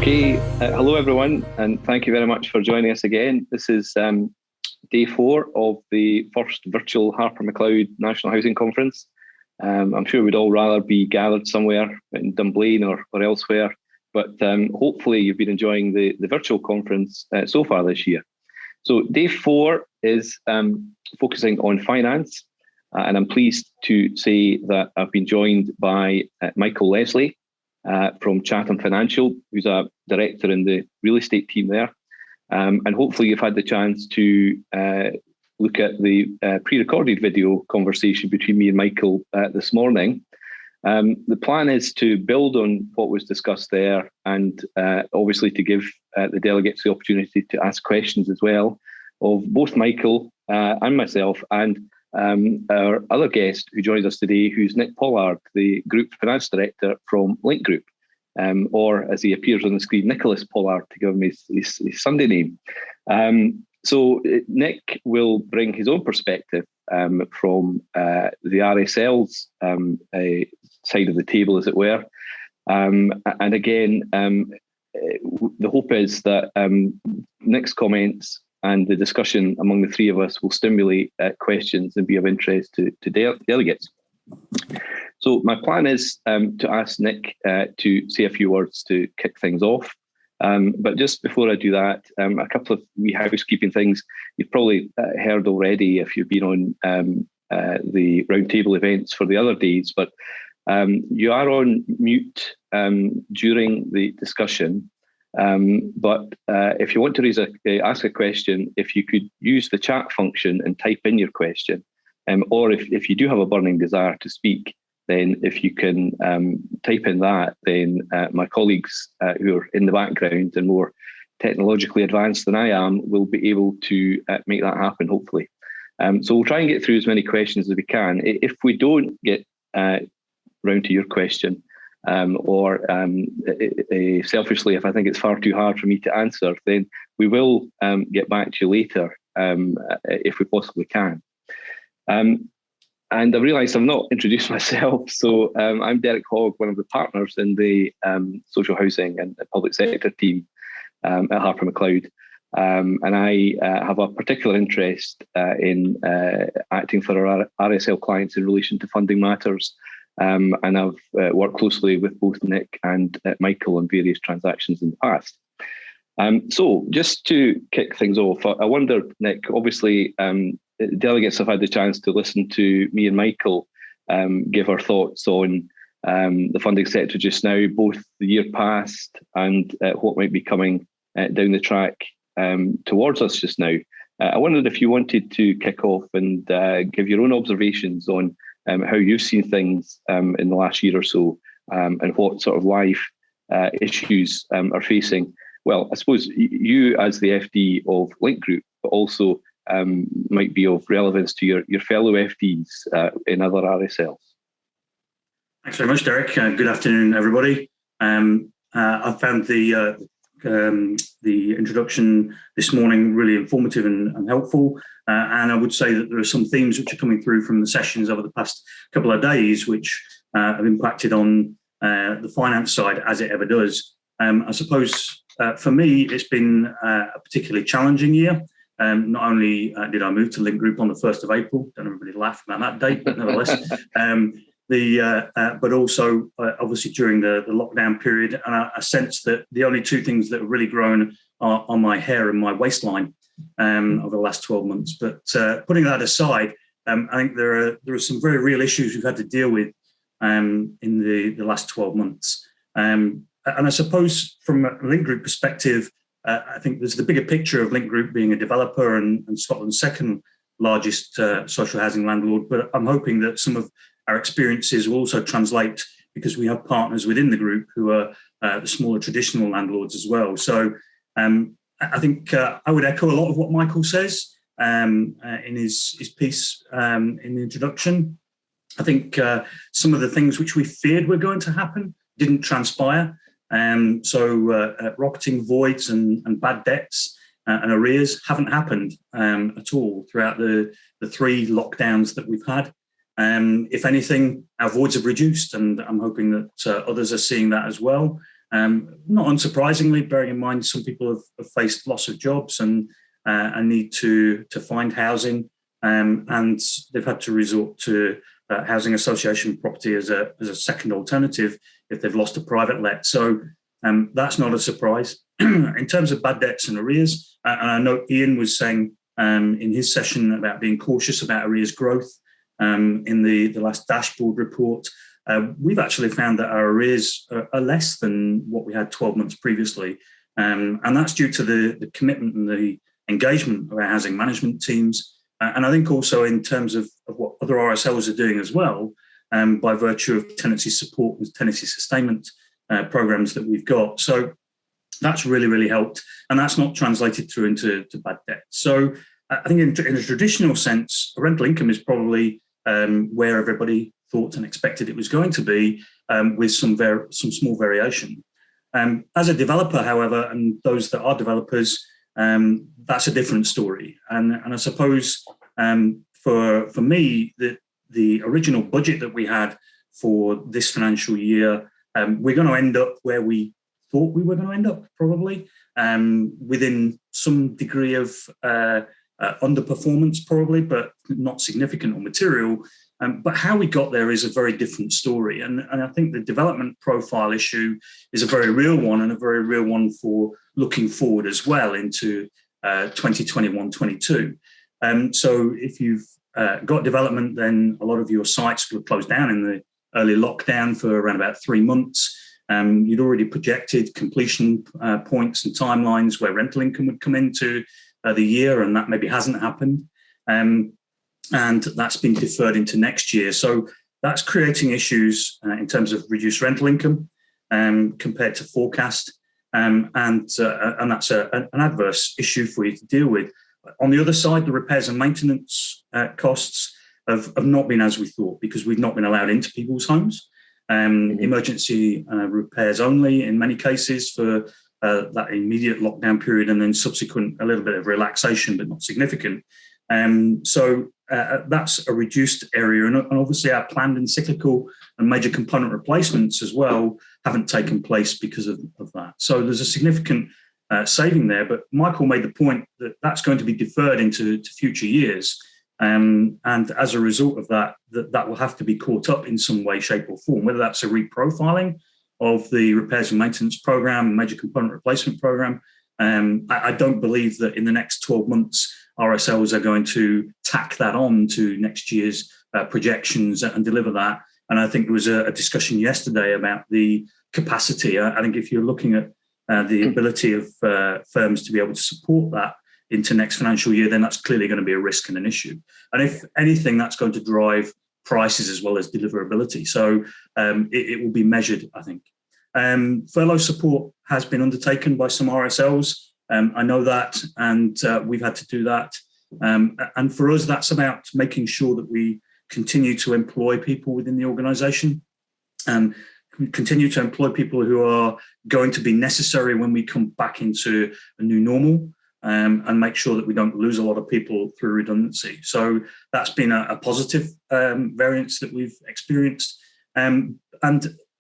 Okay, hello everyone, and thank you very much for joining us again. This is day 4 of the first virtual Harper McLeod National Housing Conference. I'm sure we'd all rather be gathered somewhere in Dunblane or elsewhere, but hopefully you've been enjoying the virtual conference so far this year. So day 4 is focusing on finance, and I'm pleased to say that I've been joined by Michael Leslie, from Chatham Financial, who's a director in the real estate team there. And hopefully you've had the chance to look at the pre-recorded video conversation between me and Michael this morning. The plan is to build on what was discussed there and obviously to give the delegates the opportunity to ask questions as well of both Michael and myself and our other guest who joins us today, who's Nick Pollard, the Group Finance Director from Link Group, or as he appears on the screen, Nicholas Pollard, to give him his Sunday name. So Nick will bring his own perspective from the RSL's side of the table, as it were. And again, the hope is that Nick's comments and the discussion among the three of us will stimulate questions and be of interest to delegates. So my plan is to ask Nick to say a few words to kick things off. But just before I do that, a couple of wee housekeeping things. You've probably heard already if you've been on the Roundtable events for the other days, but you are on mute during the discussion. But if you want to ask a question, if you could use the chat function and type in your question, or if you do have a burning desire to speak, then if you can type in that, then my colleagues who are in the background and more technologically advanced than I am will be able to make that happen, hopefully. So we'll try and get through as many questions as we can. If we don't get round to your question, or selfishly, if I think it's far too hard for me to answer, then we will get back to you later if we possibly can. And I realise I've not introduced myself, so I'm Derek Hogg, one of the partners in the social housing and public sector team at Harper McLeod. And I have a particular interest in acting for our RSL clients in relation to funding matters. And I've worked closely with both Nick and Michael on various transactions in the past. So just to kick things off, I wondered, Nick, obviously delegates have had the chance to listen to me and Michael give our thoughts on the funding sector just now, both the year past and what might be coming down the track towards us just now. I wondered if you wanted to kick off and give your own observations on how you've seen things in the last year or so, and what sort of live issues are facing. Well, I suppose you as the FD of Link Group, but also might be of relevance to your fellow FDs in other RSLs. Thanks very much, Derek. Good afternoon, everybody. I found the introduction this morning really informative and helpful. And I would say that there are some themes which are coming through from the sessions over the past couple of days, which have impacted on the finance side, as it ever does. I suppose for me, it's been a particularly challenging year. Not only did I move to Link Group on the 1st of April, don't everybody laugh about that date, but nevertheless, but also obviously during the lockdown period, and I sense that the only two things that have really grown are my hair and my waistline over the last 12 months. But putting that aside, I think there are some very real issues we've had to deal with in the last 12 months. And I suppose from a Link Group perspective, I think there's the bigger picture of Link Group being a developer and Scotland's second largest social housing landlord. But I'm hoping that some of our experiences will also translate, because we have partners within the group who are the smaller traditional landlords as well. So I think I would echo a lot of what Michael says in his piece in the introduction. I think some of the things which we feared were going to happen didn't transpire. So rocketing voids and bad debts and arrears haven't happened at all throughout the 3 lockdowns that we've had. If anything, our voids have reduced, and I'm hoping that others are seeing that as well. Not unsurprisingly, bearing in mind some people have faced loss of jobs and need to find housing, and they've had to resort to housing association property as a second alternative if they've lost a private let. So that's not a surprise. In terms of bad debts and arrears, and I know Ian was saying in his session about being cautious about arrears growth in the last dashboard report. We've actually found that our arrears are less than what we had 12 months previously. And that's due to the commitment and the engagement of our housing management teams. And I think also in terms of what other RSLs are doing as well, by virtue of tenancy support and tenancy sustainment programs that we've got. So that's really, really helped. And that's not translated through into bad debt. So I think in a traditional sense, rental income is probably where everybody thought and expected it was going to be, with some small variation. As a developer, however, and those that are developers, that's a different story. And I suppose for me, the original budget that we had for this financial year, we're going to end up where we thought we were going to end up, probably, within some degree of underperformance, probably, but not significant or material. But how we got there is a very different story. And I think the development profile issue is a very real one, and a very real one for looking forward as well into 2021-22. So if you've got development, then a lot of your sites were closed down in the early lockdown for around about 3 months. You'd already projected completion points and timelines where rental income would come into the year, and that maybe hasn't happened. And that's been deferred into next year. So that's creating issues in terms of reduced rental income compared to forecast. And that's an adverse issue for you to deal with. On the other side, the repairs and maintenance costs have not been as we thought, because we've not been allowed into people's homes. Emergency repairs only in many cases for that immediate lockdown period, and then subsequent a little bit of relaxation, but not significant. So that's a reduced area. And obviously our planned and cyclical and major component replacements as well haven't taken place because of that. So there's a significant saving there. But Michael made the point that that's going to be deferred into future years. And as a result of that, that will have to be caught up in some way, shape or form, whether that's a reprofiling of the repairs and maintenance program, major component replacement program. I don't believe that in the next 12 months, RSLs are going to tack that on to next year's projections and deliver that. And I think there was a discussion yesterday about the capacity. I think if you're looking at the ability of firms to be able to support that into next financial year, then that's clearly going to be a risk and an issue. And if anything, that's going to drive prices as well as deliverability. So it will be measured, I think. Furlough support has been undertaken by some RSLs. I know that, and we've had to do that. And for us, that's about making sure that we continue to employ people within the organisation, continue to employ people who are going to be necessary when we come back into a new normal, and make sure that we don't lose a lot of people through redundancy. So that's been a positive variance that we've experienced. And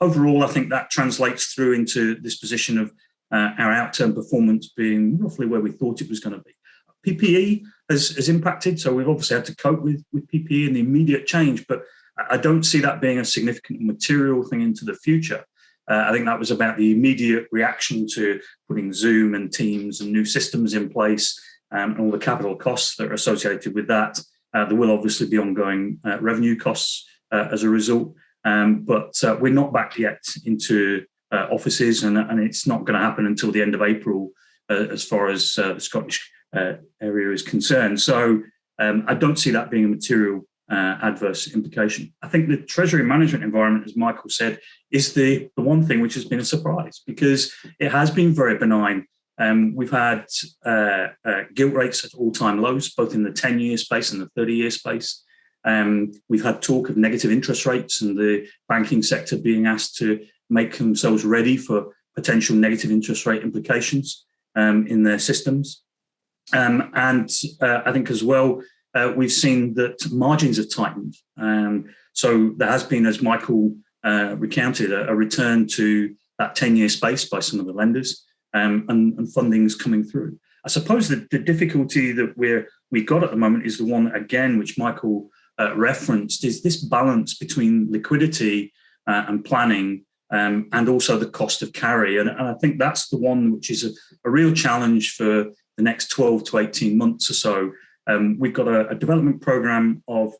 overall, I think that translates through into this position of our outturn performance being roughly where we thought it was going to be. PPE has impacted, so we've obviously had to cope with PPE and the immediate change, but I don't see that being a significant material thing into the future. I think that was about the immediate reaction to putting Zoom and Teams and new systems in place, and all the capital costs that are associated with that. There will obviously be ongoing revenue costs as a result, but we're not back yet into offices, and it's not going to happen until the end of April as far as the Scottish area is concerned. So I don't see that being a material adverse implication. I think the treasury management environment, as Michael said, is the one thing which has been a surprise, because it has been very benign. We've had gilt rates at all-time lows, both in the 10-year space and the 30-year space. We've had talk of negative interest rates and the banking sector being asked to make themselves ready for potential negative interest rate implications in their systems. And I think as well, we've seen that margins have tightened. So there has been, as Michael recounted, a return to that 10-year space by some of the lenders, and funding's coming through. I suppose the difficulty that we've got at the moment is the one, again, which Michael referenced, is this balance between liquidity and planning, and also the cost of carry. And I think that's the one which is a real challenge for the next 12 to 18 months or so. We've got a development program of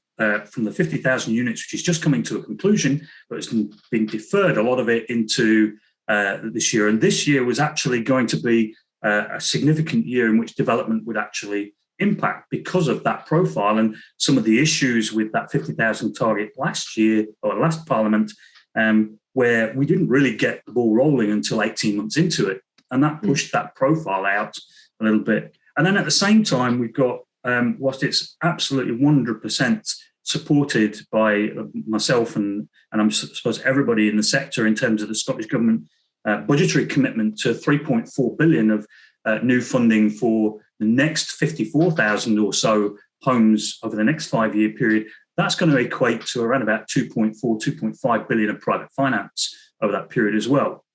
from the 50,000 units, which is just coming to a conclusion, but it's been deferred, a lot of it, into this year. And this year was actually going to be a significant year in which development would actually impact because of that profile and some of the issues with that 50,000 target last year or last Parliament, where we didn't really get the ball rolling until 18 months into it. And that pushed that profile out a little bit. And then at the same time, we've got, whilst it's absolutely 100% supported by myself and I suppose everybody in the sector in terms of the Scottish Government budgetary commitment to 3.4 billion of new funding for the next 54,000 or so homes over the next 5-year period, that's going to equate to around about 2.4, 2.5 billion of private finance over that period as well.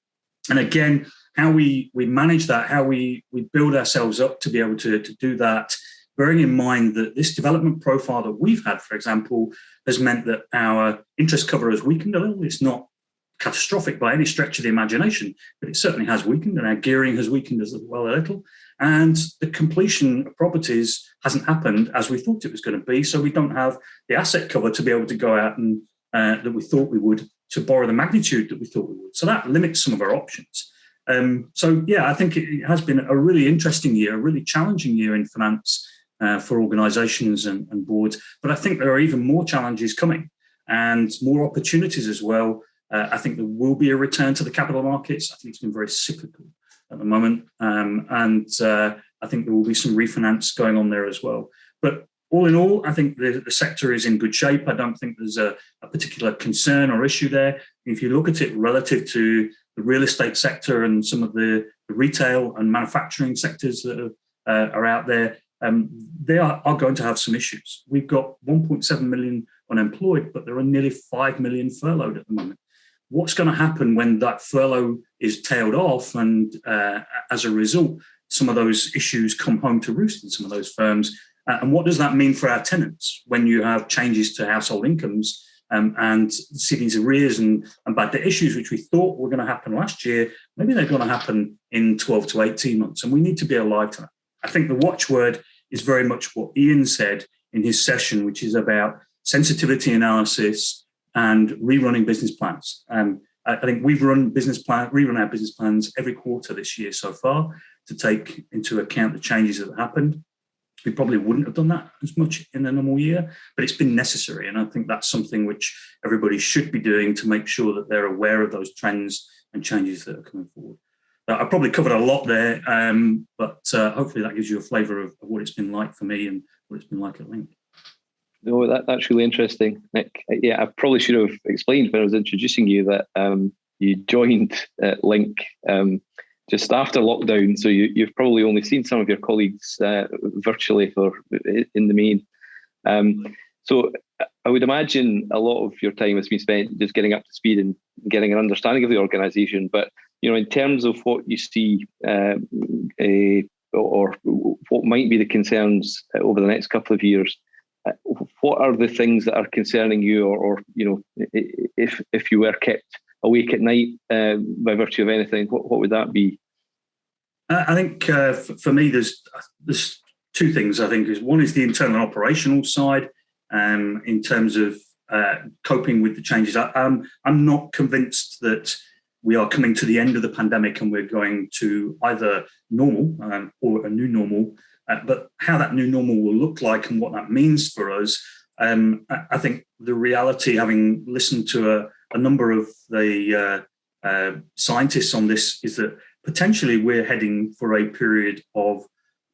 And again, how we manage that, how we build ourselves up to be able to do that, bearing in mind that this development profile that we've had, for example, has meant that our interest cover has weakened a little. It's not catastrophic by any stretch of the imagination, but it certainly has weakened, and our gearing has weakened as well a little. And the completion of properties hasn't happened as we thought it was going to be, so we don't have the asset cover to be able to go out and that we thought we would, to borrow the magnitude that we thought we would. So that limits some of our options. So yeah, I think it has been a really interesting year, a really challenging year in finance for organisations and boards. But I think there are even more challenges coming and more opportunities as well. I think there will be a return to the capital markets. I think it's been very cyclical at the moment. And I think there will be some refinance going on there as well. But all in all, I think the sector is in good shape. I don't think there's a particular concern or issue there. If you look at it relative to the real estate sector and some of the retail and manufacturing sectors that are out there, they are going to have some issues. We've got 1.7 million unemployed, but there are nearly 5 million furloughed at the moment. What's going to happen when that furlough is tailed off and as a result, some of those issues come home to roost in some of those firms? And what does that mean for our tenants when you have changes to household incomes and cities arrears and bad debt issues, which we thought were going to happen last year? Maybe they're going to happen in 12 to 18 months, and we need to be alive to that. I think the watchword is very much what Ian said in his session, which is about sensitivity analysis and rerunning business plans. I think we've rerun our business plans every quarter this year so far to take into account the changes that have happened. We probably wouldn't have done that as much in a normal year, but it's been necessary. And I think that's something which everybody should be doing to make sure that they're aware of those trends and changes that are coming forward. I probably covered a lot there, but hopefully that gives you a flavour of what it's been like for me and what it's been like at Link. No, that's really interesting, Nick. Yeah, I probably should have explained when I was introducing you that you joined Link just after lockdown, so you've probably only seen some of your colleagues virtually in the main. So I would imagine a lot of your time has been spent just getting up to speed and getting an understanding of the organisation. But in terms of what you see or what might be the concerns over the next couple of years, what are the things that are concerning you, or if you were kept awake at night by virtue of anything, what would that be? I think for me, there's two things. I think one is the internal and operational side, in terms of coping with the changes. I'm not convinced that we are coming to the end of the pandemic and we're going to either normal or a new normal. But how that new normal will look like and what that means for us, I think the reality, having listened to a number of the scientists on this, is that potentially we're heading for a period of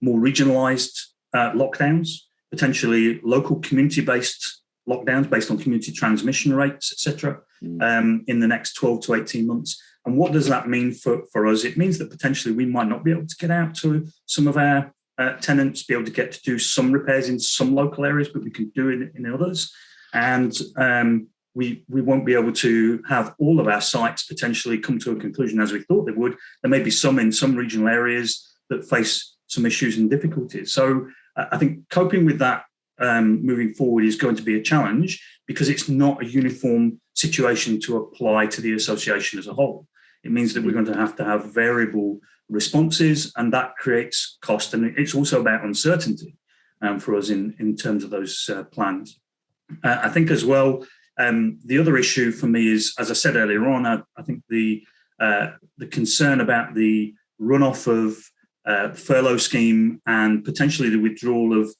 more regionalised lockdowns, potentially local community-based lockdowns based on community transmission rates, etc., in the next 12 to 18 months. And what does that mean for us? It means that potentially we might not be able to get out to some of our tenants, be able to get to do some repairs in some local areas, but we can do it in others. And we won't be able to have all of our sites potentially come to a conclusion as we thought they would. There may be some in some regional areas that face some issues and difficulties. So I think coping with that moving forward is going to be a challenge, because it's not a uniform situation to apply to the association as a whole. It means that we're going to have variable responses, and that creates cost. And it's also about uncertainty for us in terms of those plans. I think as well, the other issue for me is, as I said earlier on, I think the concern about the runoff of furlough scheme and potentially the withdrawal of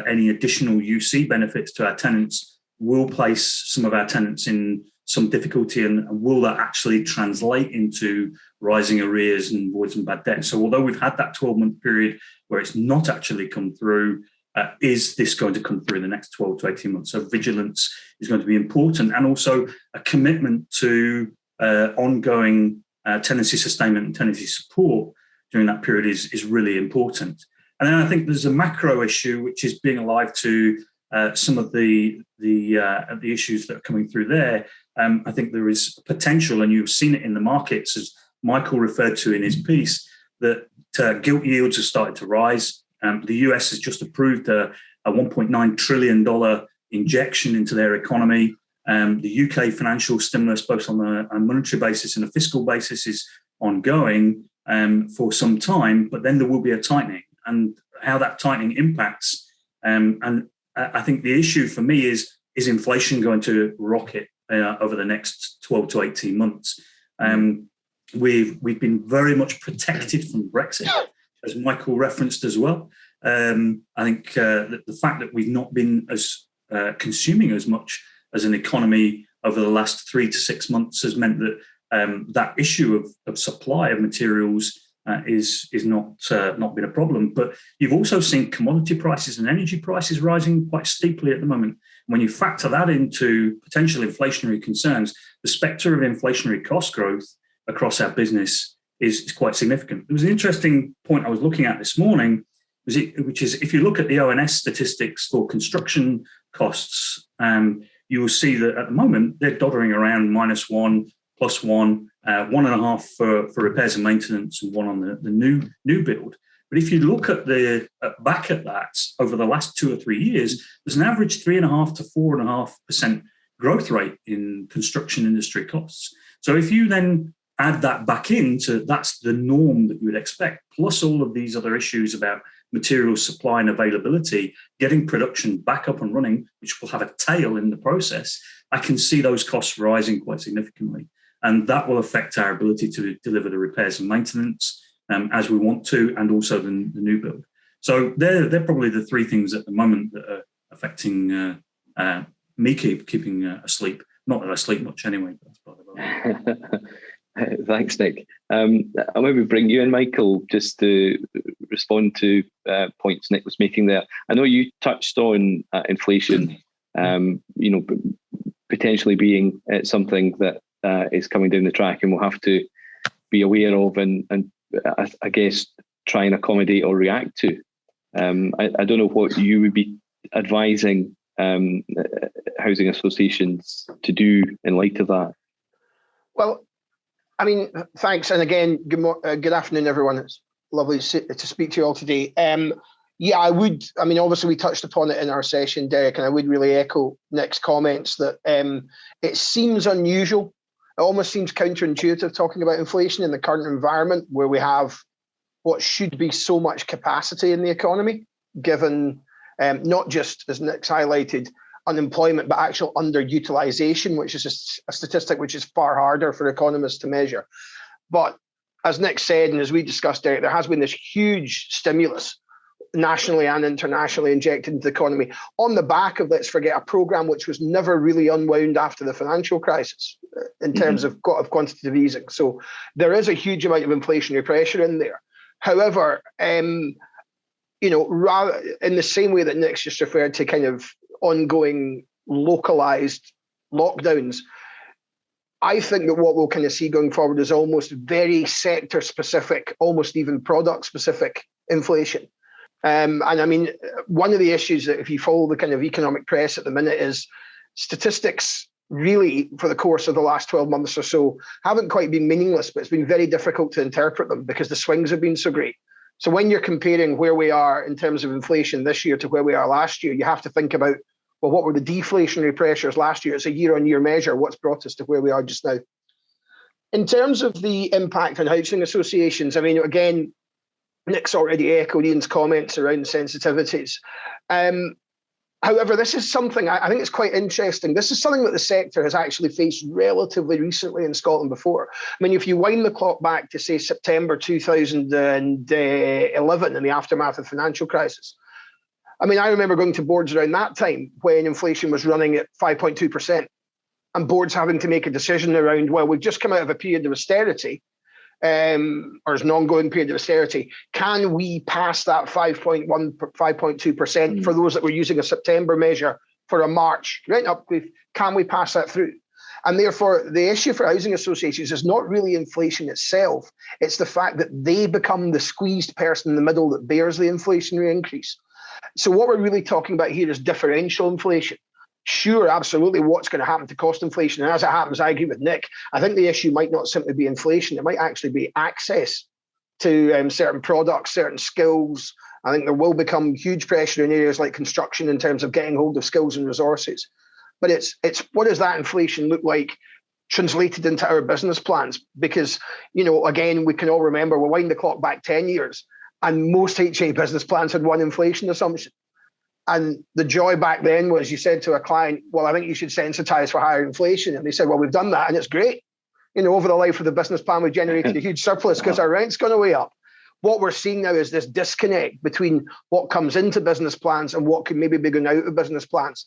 any additional UC benefits to our tenants will place some of our tenants in some difficulty, and will that actually translate into rising arrears and voids and bad debt? So although we've had that 12-month period where it's not actually come through, is this going to come through in the next 12 to 18 months? So vigilance is going to be important, and also a commitment to ongoing tenancy sustainment and tenancy support during that period is really important. And then I think there's a macro issue, which is being alive to some of the issues that are coming through there. I think there is potential, and you've seen it in the markets, as Michael referred to in his piece, that gilt yields have started to rise. The US has just approved a $1.9 trillion injection into their economy. The UK financial stimulus, both on a monetary basis and a fiscal basis, is ongoing for some time, but then there will be a tightening, and how that tightening impacts. And I think the issue for me is inflation going to rocket over the next 12 to 18 months? We've been very much protected from Brexit, as Michael referenced as well. I think the fact that we've not been as consuming as much as an economy over the last 3 to 6 months has meant that that issue of supply of materials is not been a problem. But you've also seen commodity prices and energy prices rising quite steeply at the moment. When you factor that into potential inflationary concerns, the spectre of inflationary cost growth across our business is quite significant. There was an interesting point I was looking at this morning, which is if you look at the ONS statistics for construction costs, you will see that at the moment they're doddering around -1, +1, 1.5 for repairs and maintenance, and 1 on the new build. But if you look at back at that over the last 2 or 3 years, there's an average 3.5 to 4.5% growth rate in construction industry costs. So if you then add that back into, that's the norm that you would expect, plus all of these other issues about material supply and availability, getting production back up and running, which will have a tail in the process, I can see those costs rising quite significantly. And that will affect our ability to deliver the repairs and maintenance as we want to, and also the new build. So they're probably the 3 things at the moment that are affecting me keeping asleep. Not that I sleep much anyway. But that's part of it. Thanks, Nick. I'll maybe bring you in, Michael, just to respond to points Nick was making there. I know you touched on inflation, potentially being something that is coming down the track, and we'll have to be aware of and I guess try and accommodate or react to. I don't know what you would be advising housing associations to do in light of that. Well, I mean, thanks. And again, good afternoon, everyone. It's lovely to speak to you all today. I would. I mean, obviously, we touched upon it in our session, Derek, and I would really echo Nick's comments that it seems unusual. It almost seems counterintuitive talking about inflation in the current environment where we have what should be so much capacity in the economy, given not just, as Nick's highlighted, unemployment, but actual underutilization, which is a statistic which is far harder for economists to measure. But as Nick said, and as we discussed, Derek, there has been this huge stimulus nationally and internationally injected into the economy on the back of, let's forget, a program which was never really unwound after the financial crisis in terms of quantitative easing. So there is a huge amount of inflationary pressure in there. However, rather in the same way that Nick's just referred to kind of ongoing localized lockdowns, I think that what we'll kind of see going forward is almost very sector specific, almost even product specific inflation. And I mean, one of the issues that if you follow the kind of economic press at the minute is statistics really, for the course of the last 12 months or so, haven't quite been meaningless, but it's been very difficult to interpret them because the swings have been so great. So when you're comparing where we are in terms of inflation this year to where we are last year, you have to think about, well, what were the deflationary pressures last year? It's a year-on-year measure. What's brought us to where we are just now? In terms of the impact on housing associations, I mean, again, Nick's already echoed Ian's comments around sensitivities. However, this is something I think it's quite interesting. This is something that the sector has actually faced relatively recently in Scotland before. I mean, if you wind the clock back to, say, September 2011 in the aftermath of the financial crisis, I mean, I remember going to boards around that time when inflation was running at 5.2%, and boards having to make a decision around, well, we've just come out of a period of austerity, or as an ongoing period of austerity, can we pass that 5.2% for those that were using a September measure for a March right up with, can we pass that through? And therefore, the issue for housing associations is not really inflation itself. It's the fact that they become the squeezed person in the middle that bears the inflationary increase. So what we're really talking about here is differential inflation. Sure, absolutely, what's going to happen to cost inflation? And as it happens, I agree with Nick. I think the issue might not simply be inflation. It might actually be access to certain products, certain skills. I think there will become huge pressure in areas like construction in terms of getting hold of skills and resources. But it's what does that inflation look like translated into our business plans? Because, you know, again, we can all remember, we'll wind the clock back 10 years, and most HA business plans had one inflation assumption. And the joy back then was you said to a client, well, I think you should sensitize for higher inflation. And they said, well, we've done that and it's great. You know, over the life of the business plan, we generated a huge surplus because our rent's gone way up. What we're seeing now is this disconnect between what comes into business plans and what can maybe be going out of business plans.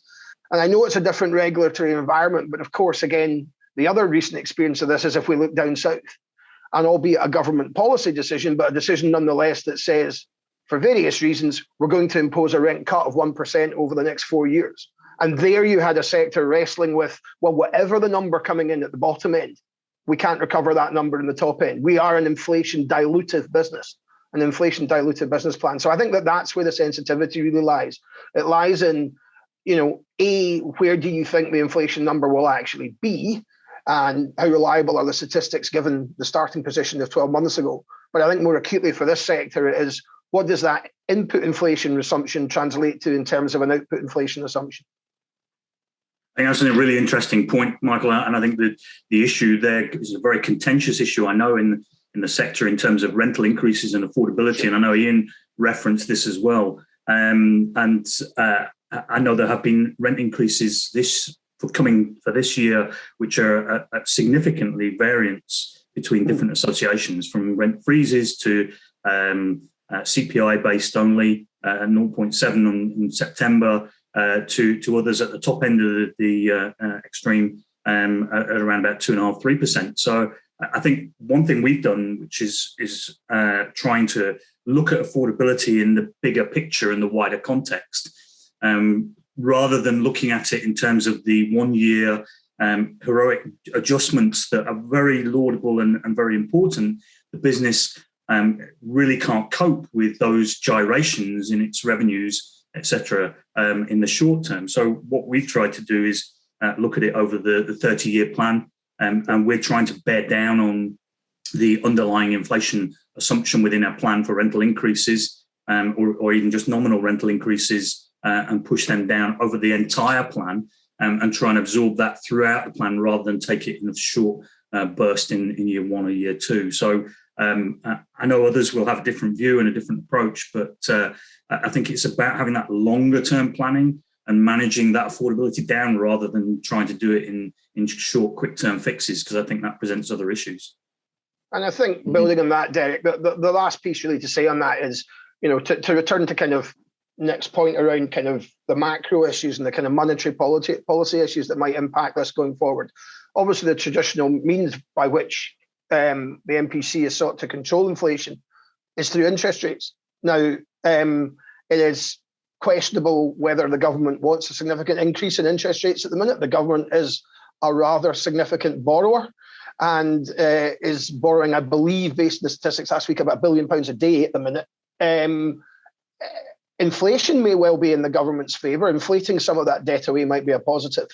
And I know it's a different regulatory environment, but of course, again, the other recent experience of this is if we look down south, and albeit a government policy decision, but a decision nonetheless that says, for various reasons, we're going to impose a rent cut of 1% over the next 4 years. And there you had a sector wrestling with, well, whatever the number coming in at the bottom end, we can't recover that number in the top end. We are an inflation dilutive business, an inflation dilutive business plan. So I think that that's where the sensitivity really lies. It lies in, you know, A, where do you think the inflation number will actually be? And how reliable are the statistics given the starting position of 12 months ago? But I think more acutely for this sector, it is, what does that input inflation assumption translate to in terms of an output inflation assumption? I think that's a really interesting point, Michael. And I think that the issue there is a very contentious issue, I know, in the sector in terms of rental increases and affordability. And I know Ian referenced this as well. I know there have been rent increases coming for this year, which are at significantly variance between different associations, from rent freezes to CPI based only, 0.7 in September, to others at the top end of the extreme at around about 2.5–3%. So I think one thing we've done, which is trying to look at affordability in the bigger picture and the wider context, rather than looking at it in terms of the 1 year heroic adjustments that are very laudable and very important. The business really can't cope with those gyrations in its revenues, etc., in the short term. So what we've tried to do is look at it over the 30-year plan, and we're trying to bear down on the underlying inflation assumption within our plan for rental increases, or even just nominal rental increases, and push them down over the entire plan, and try and absorb that throughout the plan rather than take it in a short burst in year 1 or year 2. So I know others will have a different view and a different approach, but I think it's about having that longer term planning and managing that affordability down rather than trying to do it in short, quick term fixes, because I think that presents other issues. And I think building on that, Derek, the last piece really to say on that is, you know, to return to kind of next point around kind of the macro issues and the kind of monetary policy issues that might impact this going forward. Obviously, the traditional means by which the MPC is sought to control inflation is through interest rates. Now, it is questionable whether the government wants a significant increase in interest rates at the minute. The government is a rather significant borrower and is borrowing, I believe, based on the statistics last week, about £1 billion a day at the minute. Inflation may well be in the government's favour. Inflating some of that debt away might be a positive.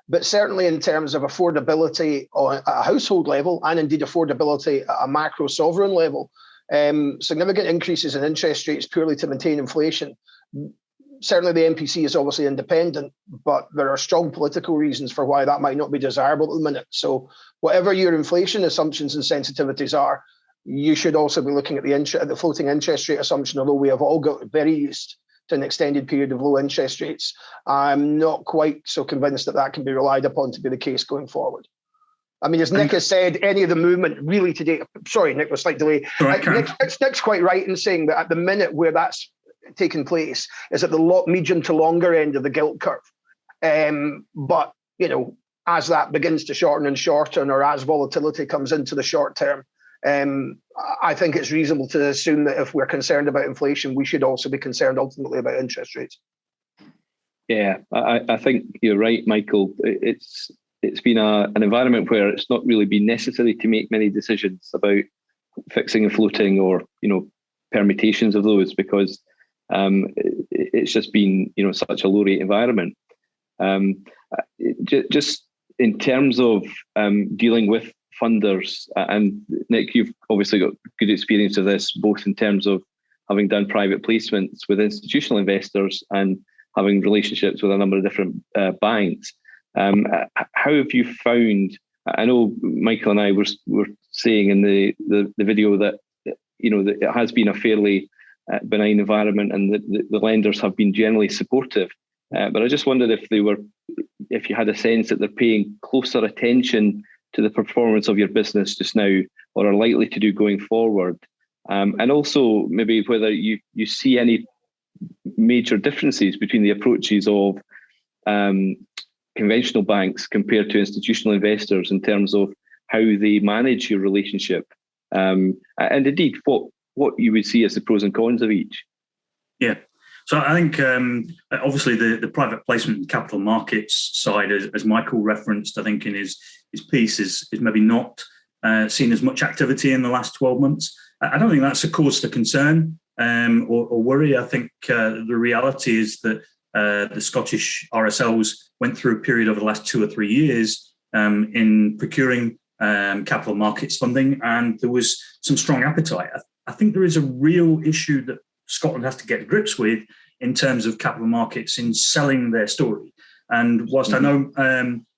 But certainly in terms of affordability at a household level, and indeed affordability at a macro sovereign level, significant increases in interest rates purely to maintain inflation. Certainly the MPC is obviously independent, but there are strong political reasons for why that might not be desirable at the minute. So whatever your inflation assumptions and sensitivities are, you should also be looking at the floating interest rate assumption, although we have all got very used to an extended period of low interest rates. I'm not quite so convinced that can be relied upon to be the case going forward. I mean, as Nick has said, any of the movement really today, sorry, Nick, with a slight delay. Nick's quite right in saying that at the minute where that's taking place is at the medium to longer end of the gilt curve. But, as that begins to shorten and shorten, or as volatility comes into the short term, I think it's reasonable to assume that if we're concerned about inflation, we should also be concerned ultimately about interest rates. Yeah, I think you're right, Michael. It's been an environment where it's not really been necessary to make many decisions about fixing and floating, or permutations of those, because it's just been such a low rate environment. Just in terms of dealing with funders, and Nick, you've obviously got good experience of this, both in terms of having done private placements with institutional investors and having relationships with a number of different banks. How have you found? I know Michael and I were saying in the video that that it has been a fairly benign environment, and the lenders have been generally supportive. But I just wondered if you had a sense that they're paying closer attention to the performance of your business just now, or are likely to do going forward, and also maybe whether you see any major differences between the approaches of conventional banks compared to institutional investors in terms of how they manage your relationship, and indeed what you would see as the pros and cons of each. Yeah. So I think obviously the private placement and capital markets side, as Michael referenced, I think in his piece, is maybe not seen as much activity in the last 12 months. I don't think that's a cause for concern or worry. I think the reality is that the Scottish RSLs went through a period over the last 2 or 3 years in procuring capital markets funding, and there was some strong appetite. I think there is a real issue that Scotland has to get to grips with in terms of capital markets in selling their story. And whilst I know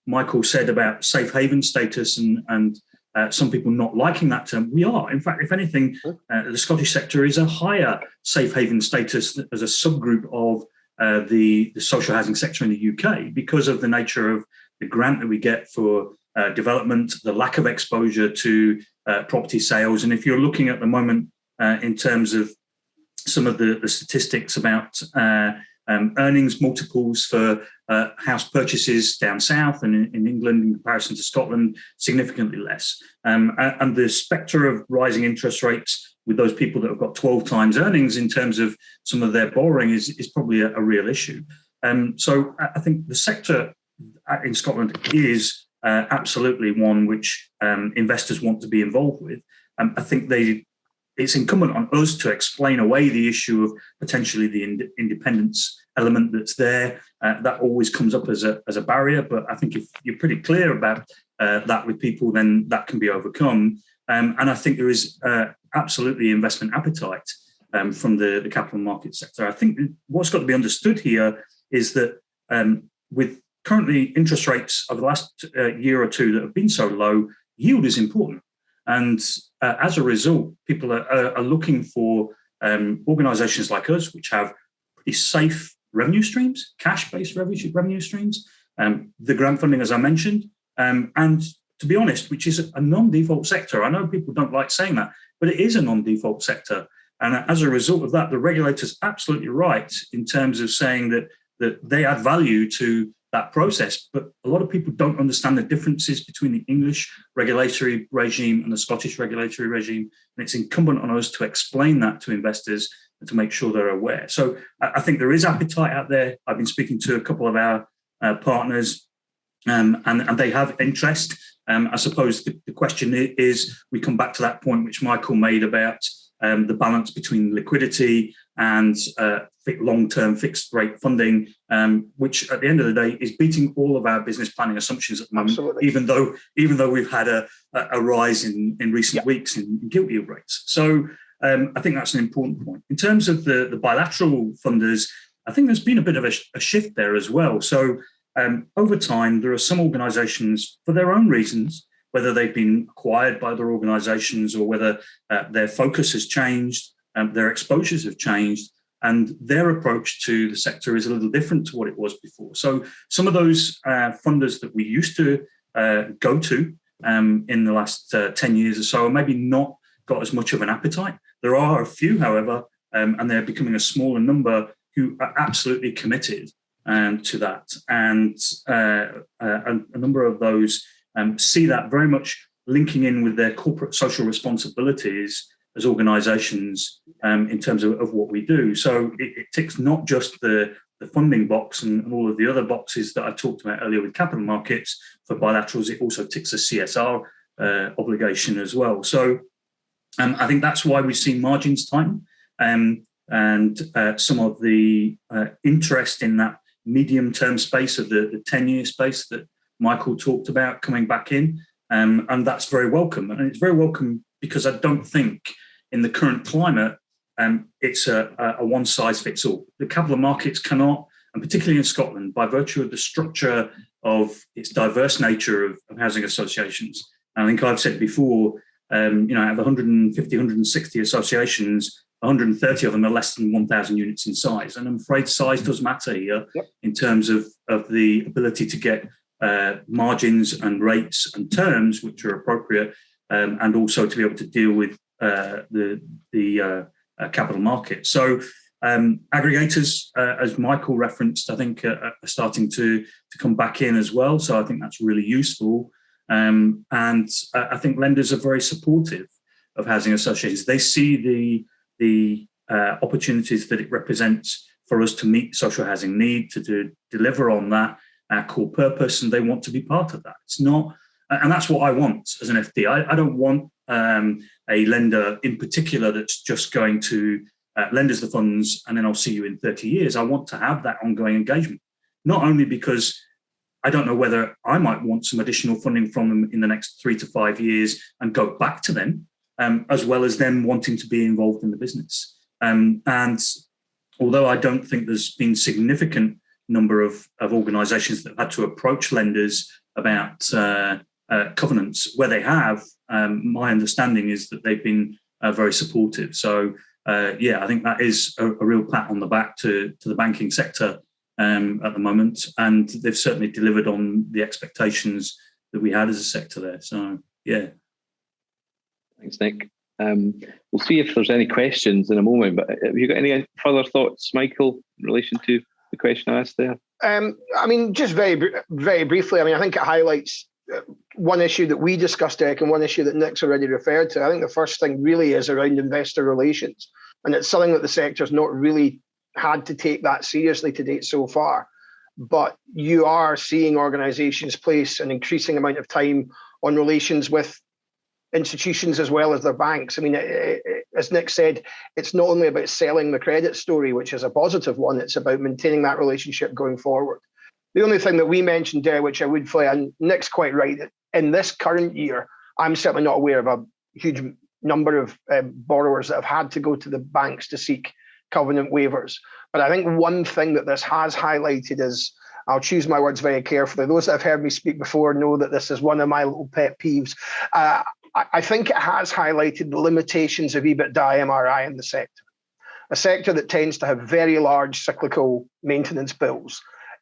Michael said about safe haven status and some people not liking that term, we are. In fact, if anything, the Scottish sector is a higher safe haven status as a subgroup of the social housing sector in the UK, because of the nature of the grant that we get for development, the lack of exposure to property sales. And if you're looking at the moment in terms of some of the statistics about earnings multiples for house purchases down south and in England in comparison to Scotland, significantly less. And the spectre of rising interest rates with those people that have got 12 times earnings in terms of some of their borrowing is probably a real issue. So I think the sector in Scotland is absolutely one which investors want to be involved with. I think it's incumbent on us to explain away the issue of potentially the independence element that's there. That always comes up as a barrier, but I think if you're pretty clear about that with people, then that can be overcome. And I think there is absolutely investment appetite from the capital market sector. I think what's got to be understood here is that with currently interest rates over the last year or two that have been so low, yield is important. And as a result, people are looking for organisations like us, which have pretty safe revenue streams, cash-based revenue streams, the grant funding, as I mentioned, and to be honest, which is a non-default sector. I know people don't like saying that, but it is a non-default sector. And as a result of that, the regulator's absolutely right in terms of saying that they add value to that process, but a lot of people don't understand the differences between the English regulatory regime and the Scottish regulatory regime, and it's incumbent on us to explain that to investors and to make sure they're aware. So I think there is appetite out there. I've been speaking to a couple of our partners, and they have interest. I suppose the question is, we come back to that point which Michael made about the balance between liquidity and long-term fixed rate funding, which at the end of the day is beating all of our business planning assumptions at the moment. Absolutely. even though we've had a rise in recent weeks in gilt yield rates. So I think that's an important point. In terms of the bilateral funders, I think there's been a bit of a shift there as well. So over time, there are some organisations, for their own reasons, whether they've been acquired by other organisations or whether their focus has changed, their exposures have changed, and their approach to the sector is a little different to what it was before. So some of those funders that we used to go to in the last 10 years or so are maybe not got as much of an appetite. There are a few, however, and they're becoming a smaller number who are absolutely committed to that. And a number of those see that very much linking in with their corporate social responsibilities as organisations in terms of what we do. So it ticks not just the funding box and all of the other boxes that I talked about earlier with capital markets for bilaterals, it also ticks a CSR obligation as well. So I think that's why we've seen margins tighten and some of the interest in that medium-term space of the 10-year space that Michael talked about coming back in. And that's very welcome. And it's very welcome because I don't think in the current climate, it's a one-size-fits-all. The capital markets cannot, and particularly in Scotland, by virtue of the structure of its diverse nature of housing associations. And I think I've said before, out of 150, 160 associations, 130 of them are less than 1,000 units in size. And I'm afraid size does matter here in terms of the ability to get margins and rates and terms which are appropriate, and also to be able to deal with the capital market. So aggregators, as Michael referenced, I think are starting to come back in as well. So I think that's really useful. And I think lenders are very supportive of housing associations. They see the opportunities that it represents for us to meet social housing need, to deliver on that, our core purpose, and they want to be part of that. It's not, and that's what I want as an FD. I don't want a lender in particular that's just going to lend us the funds and then I'll see you in 30 years. I want to have that ongoing engagement, not only because I don't know whether I might want some additional funding from them in the next 3 to 5 years and go back to them, as well as them wanting to be involved in the business. And although I don't think there's been significant number of organisations that have had to approach lenders about covenants, where they have, my understanding is that they've been very supportive. So, I think that is a real pat on the back to the banking sector at the moment. And they've certainly delivered on the expectations that we had as a sector there. So, yeah. Thanks, Nick. We'll see if there's any questions in a moment, but have you got any further thoughts, Michael, in relation to the question I asked there? Just very, very briefly, I think it highlights one issue that we discussed, Eric, and one issue that Nick's already referred to. I think the first thing really is around investor relations. And it's something that the sector's not really had to take that seriously to date so far. But you are seeing organisations place an increasing amount of time on relations with institutions as well as their banks. As Nick said, it's not only about selling the credit story, which is a positive one, it's about maintaining that relationship going forward. The only thing that we mentioned there, which I would flag, and Nick's quite right, that in this current year, I'm certainly not aware of a huge number of borrowers that have had to go to the banks to seek covenant waivers. But I think one thing that this has highlighted is, I'll choose my words very carefully. Those that have heard me speak before know that this is one of my little pet peeves. I think it has highlighted the limitations of EBITDA MRI in the sector, a sector that tends to have very large cyclical maintenance bills.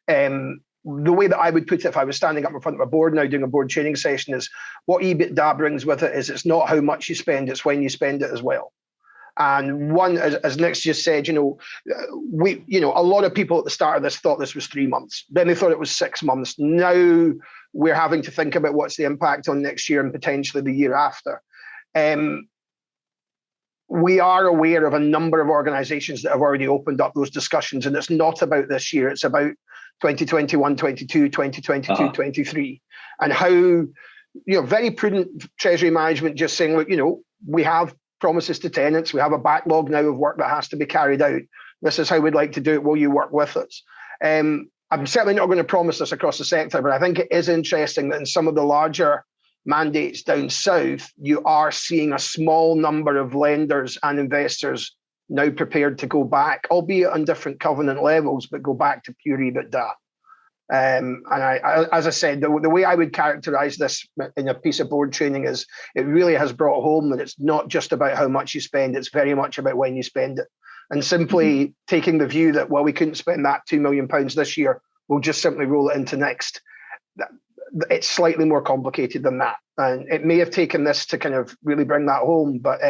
The way that I would put it, if I was standing up in front of a board now doing a board training session, is what EBITDA brings with it is it's not how much you spend, it's when you spend it as well. And one, as Nick's just said, a lot of people at the start of this thought this was 3 months. Then they thought it was 6 months. Now we're having to think about what's the impact on next year and potentially the year after. We are aware of a number of organisations that have already opened up those discussions, and it's not about this year. It's about 2021, 22, 2022, 23, and how, very prudent treasury management just saying, look, we have promises to tenants. We have a backlog now of work that has to be carried out. This is how we'd like to do it. Will you work with us? I'm certainly not going to promise this across the sector, but I think it is interesting that in some of the larger mandates down south, you are seeing a small number of lenders and investors now prepared to go back, albeit on different covenant levels, but go back to pure EBITDA. And as I said, the way I would characterize this in a piece of board training is it really has brought home that it's not just about how much you spend, it's very much about when you spend it. And simply taking the view that, well, we couldn't spend that £2 million this year, we'll just simply roll it into next. It's slightly more complicated than that. And it may have taken this to kind of really bring that home. But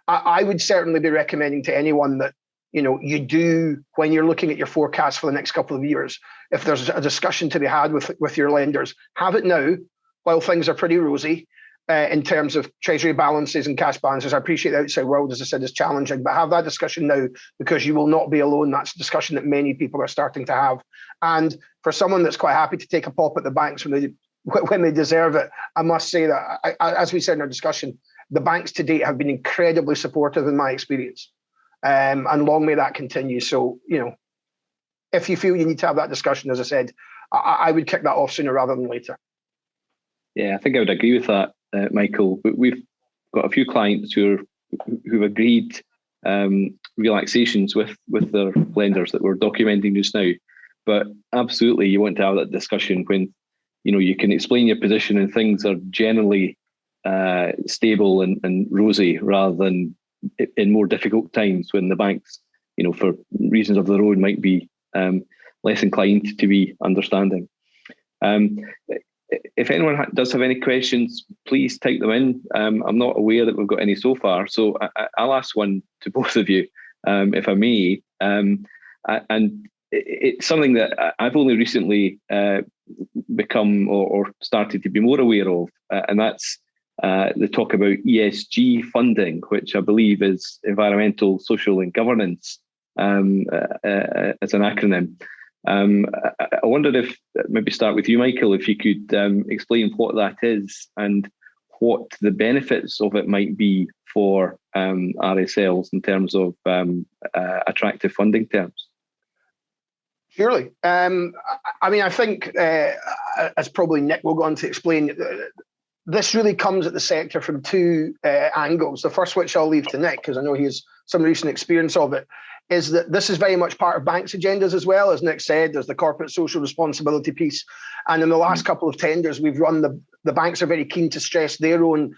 I would certainly be recommending to anyone that, you do, when you're looking at your forecast for the next couple of years, if there's a discussion to be had with your lenders, have it now while things are pretty rosy in terms of treasury balances and cash balances. I appreciate the outside world, as I said, is challenging, but have that discussion now, because you will not be alone. That's a discussion that many people are starting to have. And for someone that's quite happy to take a pop at the banks when they deserve it, I must say that, as we said in our discussion, the banks to date have been incredibly supportive in my experience. And long may that continue. So, if you feel you need to have that discussion, as I said, I would kick that off sooner rather than later. Yeah, I think I would agree with that, Michael. We've got a few clients who've agreed relaxations with their lenders that we're documenting just now. But absolutely, you want to have that discussion when you can explain your position and things are generally stable and rosy, rather than in more difficult times when the banks, for reasons of their own, might be less inclined to be understanding. If anyone does have any questions, please type them in. I'm not aware that we've got any so far, so I'll ask one to both of you, if I may. And it's something that I've only recently become or started to be more aware of, and that's the talk about ESG funding, which I believe is environmental, social and governance as an acronym. I wondered if, maybe start with you, Michael, if you could explain what that is and what the benefits of it might be for RSLs in terms of attractive funding terms. Surely. I think, as probably Nick will go on to explain, this really comes at the sector from two angles. The first, which I'll leave to Nick, because I know he has some recent experience of it, is that this is very much part of banks' agendas as well. As Nick said, there's the corporate social responsibility piece. And in the last couple of tenders we've run, the banks are very keen to stress their own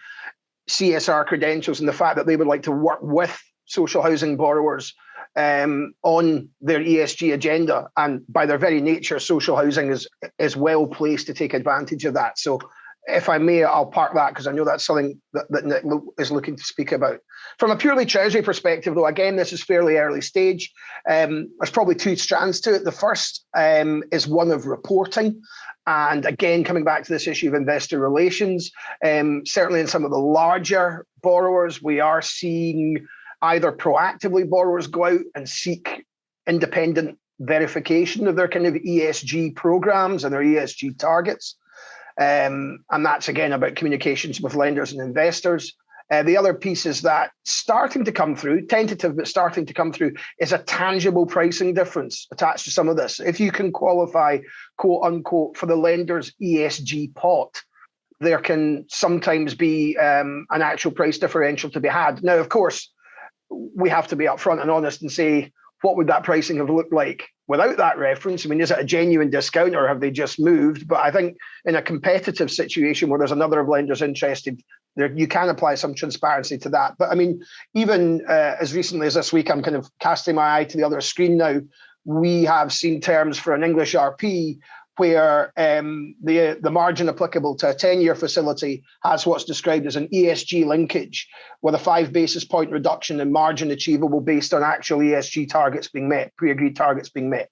CSR credentials and the fact that they would like to work with social housing borrowers on their ESG agenda. And by their very nature, social housing is well placed to take advantage of that. So if I may, I'll park that because I know that's something that Nick is looking to speak about. From a purely treasury perspective, though, again, this is fairly early stage. There's probably two strands to it. The first is one of reporting. And again, coming back to this issue of investor relations, certainly in some of the larger borrowers, we are seeing either proactively borrowers go out and seek independent verification of their kind of ESG programs and their ESG targets. And that's, again, about communications with lenders and investors. The other piece is that starting to come through, tentative, but starting to come through, is a tangible pricing difference attached to some of this. If you can qualify, quote unquote, for the lender's ESG pot, there can sometimes be an actual price differential to be had. Now, of course, we have to be upfront and honest and say, what would that pricing have looked like without that reference? I mean, is it a genuine discount or have they just moved? But I think in a competitive situation where there's another of lenders interested, you can apply some transparency to that. But I mean, even as recently as this week, I'm kind of casting my eye to the other screen now. We have seen terms for an English RP where the margin applicable to a 10-year facility has what's described as an ESG linkage, with a 5 basis point reduction in margin achievable based on actual ESG targets being met, pre-agreed targets being met.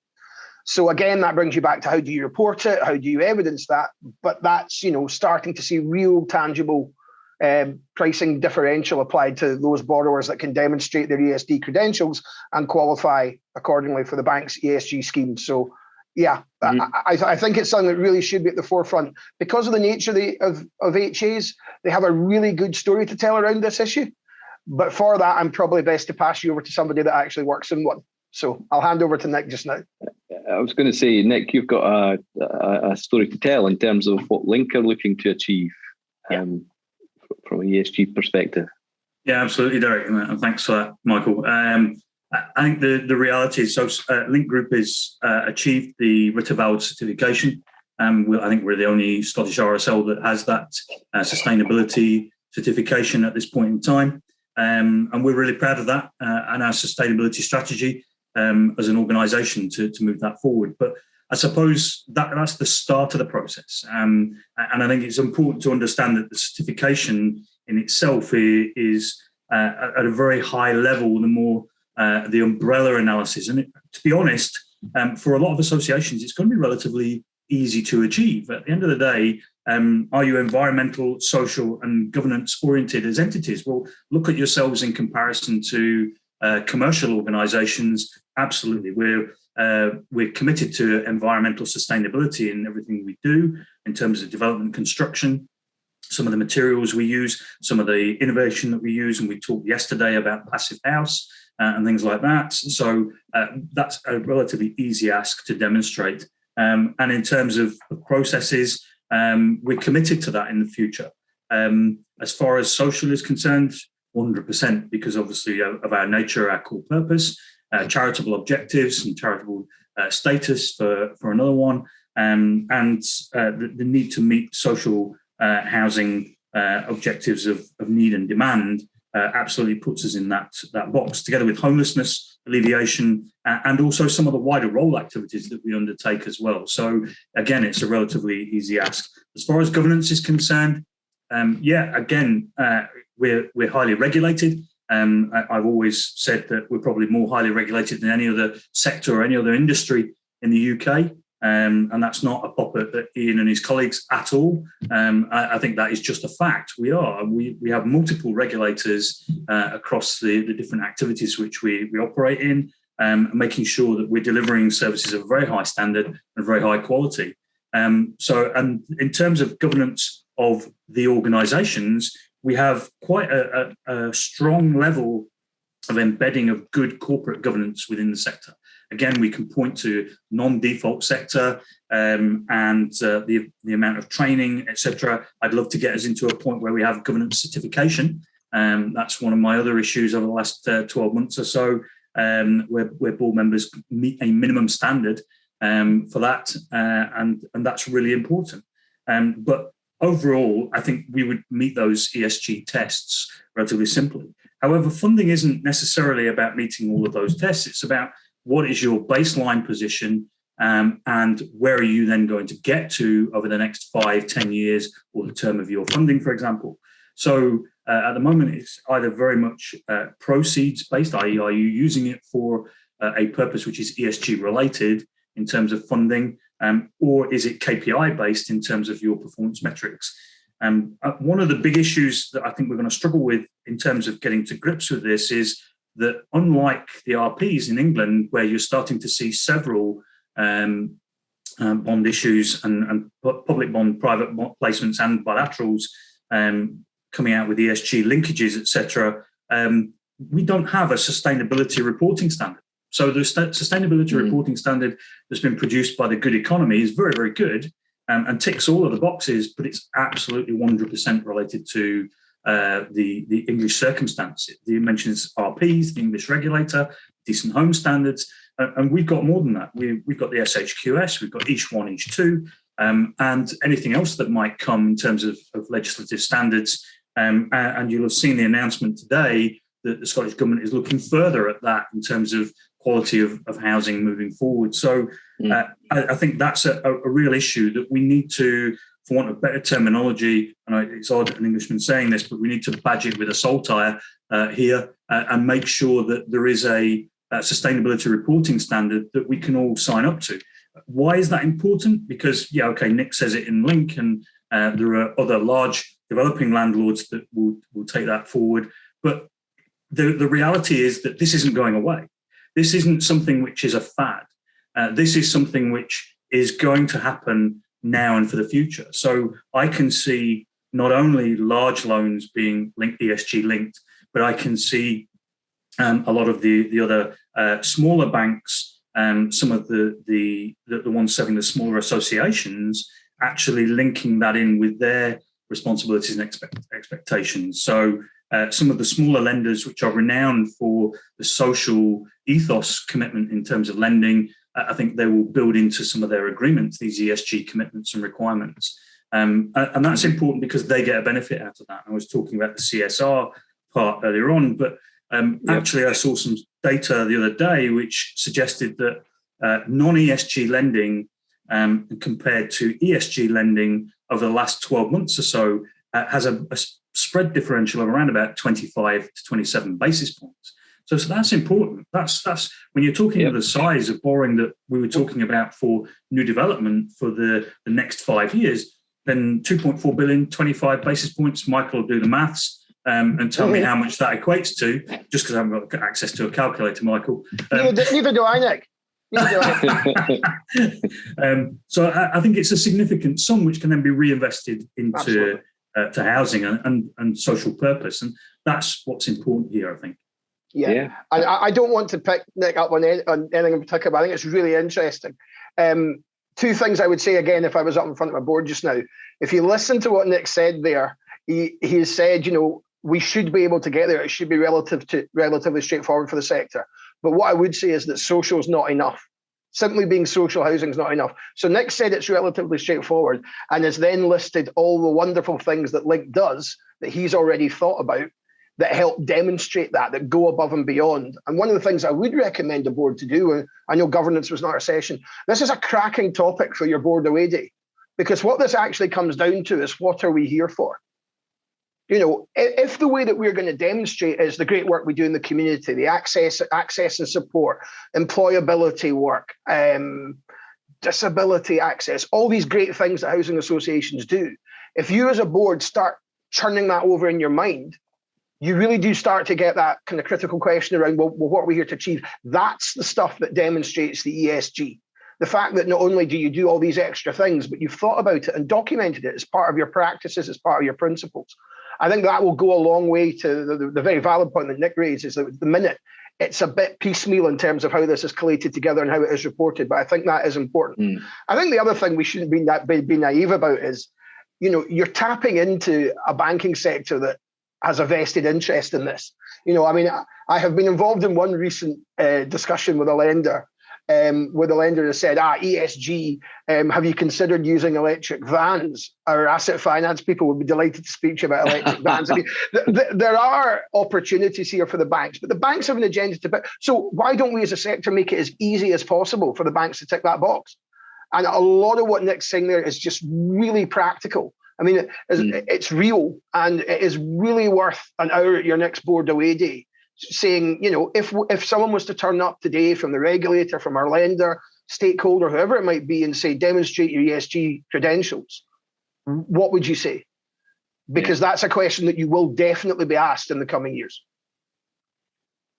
So again, that brings you back to how do you report it? How do you evidence that? But that's, starting to see real tangible pricing differential applied to those borrowers that can demonstrate their ESG credentials and qualify accordingly for the bank's ESG scheme. So yeah, I think it's something that really should be at the forefront. Because of the nature of HAs, they have a really good story to tell around this issue. But for that, I'm probably best to pass you over to somebody that actually works in one. So I'll hand over to Nick just now. I was going to say, Nick, you've got a story to tell in terms of what Link are looking to achieve from an ESG perspective. Yeah, absolutely, Derek, and thanks for that, Michael. I think the reality is, so Link Group has achieved the Ritterveld certification. I think we're the only Scottish RSL that has that sustainability certification at this point in time. And we're really proud of that and our sustainability strategy as an organisation to move that forward. But I suppose that's the start of the process. And I think it's important to understand that the certification in itself is at a very high level, the umbrella analysis. And to be honest, for a lot of associations, it's going to be relatively easy to achieve. At the end of the day, are you environmental, social, and governance oriented as entities? Well, look at yourselves in comparison to commercial organisations. Absolutely, we're committed to environmental sustainability in everything we do in terms of development and construction. Some of the materials we use, some of the innovation that we use, and we talked yesterday about passive house and things like that. So that's a relatively easy ask to demonstrate. And in terms of processes, we're committed to that in the future. As far as social is concerned, 100%, because obviously of our nature, our core purpose, charitable objectives and charitable status for another one, and the need to meet social housing objectives of need and demand absolutely puts us in that box, together with homelessness alleviation and also some of the wider role activities that we undertake as well. So again, it's a relatively easy ask. As far as governance is concerned, we're highly regulated. I've always said that we're probably more highly regulated than any other sector or any other industry in the UK. And that's not a pop at Ian and his colleagues at all. I think that is just a fact. We have multiple regulators across the different activities which we operate in, making sure that we're delivering services of very high standard and very high quality. And in terms of governance of the organisations, we have quite a strong level of embedding of good corporate governance within the sector. Again, we can point to non-default sector and the amount of training, etc. I'd love to get us into a point where we have governance certification. That's one of my other issues over the last 12 months or so, where board members meet a minimum standard for that, and that's really important. But overall, I think we would meet those ESG tests relatively simply. However, funding isn't necessarily about meeting all of those tests. It's about what is your baseline position and where are you then going to get to over the next 5-10 years or the term of your funding, for example. So at the moment, it's either very much proceeds based, i.e. are you using it for a purpose which is ESG related in terms of funding, or is it KPI based in terms of your performance metrics? One of the big issues that I think we're going to struggle with in terms of getting to grips with this is that unlike the RPs in England, where you're starting to see several bond issues and public bond, private placements and bilaterals coming out with ESG linkages, etc., we don't have a sustainability reporting standard. So the sustainability reporting standard that's been produced by the Good Economy is very, very good and ticks all of the boxes, but it's absolutely 100% related to the English circumstance. It mentions RPs, the English regulator, decent home standards, and we've got more than that. We've got the SHQS, we've got EASH1, EASH2, and anything else that might come in terms of legislative standards. And you'll have seen the announcement today that the Scottish Government is looking further at that in terms of quality of housing moving forward. So I think that's a real issue that we need to, for want of better terminology, and it's odd an Englishman saying this, but we need to badge it with a saltire here and make sure that there is a sustainability reporting standard that we can all sign up to. Why is that important? Because, Nick says it in Link, and there are other large developing landlords that will take that forward. But the reality is that this isn't going away. This isn't something which is a fad. This is something which is going to happen now and for the future. So I can see not only large loans being ESG linked, but I can see a lot of the other smaller banks, some of the ones serving the smaller associations, actually linking that in with their responsibilities and expectations. So some of the smaller lenders, which are renowned for the social ethos commitment in terms of lending, I think they will build into some of their agreements these ESG commitments and requirements. And that's important because they get a benefit out of that. I was talking about the CSR part earlier on, but actually I saw some data the other day which suggested that non-ESG lending compared to ESG lending over the last 12 months or so has a spread differential of around about 25 to 27 basis points. So that's important. That's when you're talking of the size of borrowing that we were talking about for new development for the next 5 years, then 2.4 billion, 25 basis points. Michael will do the maths and tell me how much that equates to, just because I haven't got access to a calculator, Michael. Neither do I, Nick. So I think it's a significant sum which can then be reinvested into to housing and social purpose. And that's what's important here, I think. Yeah. And I don't want to pick Nick up on anything in particular, but I think it's really interesting. Two things I would say again, if I was up in front of my board just now. If you listen to what Nick said there, he has said, we should be able to get there. It should be relatively straightforward for the sector. But what I would say is that social is not enough. Simply being social housing is not enough. So Nick said it's relatively straightforward and has then listed all the wonderful things that Link does that he's already thought about that help demonstrate that go above and beyond. And one of the things I would recommend the board to do, and I know governance was not our session, this is a cracking topic for your board away day, because what this actually comes down to is what are we here for? If the way that we're going to demonstrate is the great work we do in the community, the access and support, employability work, disability access, all these great things that housing associations do, if you as a board start churning that over in your mind, you really do start to get that kind of critical question around, well, what are we here to achieve? That's the stuff that demonstrates the ESG. The fact that not only do you do all these extra things, but you've thought about it and documented it as part of your practices, as part of your principles. I think that will go a long way to the very valid point that Nick raises, that at the minute, it's a bit piecemeal in terms of how this is collated together and how it is reported, but I think that is important. I think the other thing we shouldn't be naive about is, you're tapping into a banking sector that has a vested interest in this. I have been involved in one recent discussion with a lender, where the lender has said, ESG, have you considered using electric vans? Our asset finance people would be delighted to speak to you about electric vans. I mean, there are opportunities here for the banks, but the banks have an agenda to pick. So why don't we as a sector make it as easy as possible for the banks to tick that box? And a lot of what Nick's saying there is just really practical. I mean, it's real, and it is really worth an hour at your next board away day saying, if someone was to turn up today from the regulator, from our lender, stakeholder, whoever it might be, and say, demonstrate your ESG credentials, what would you say? Because that's a question that you will definitely be asked in the coming years.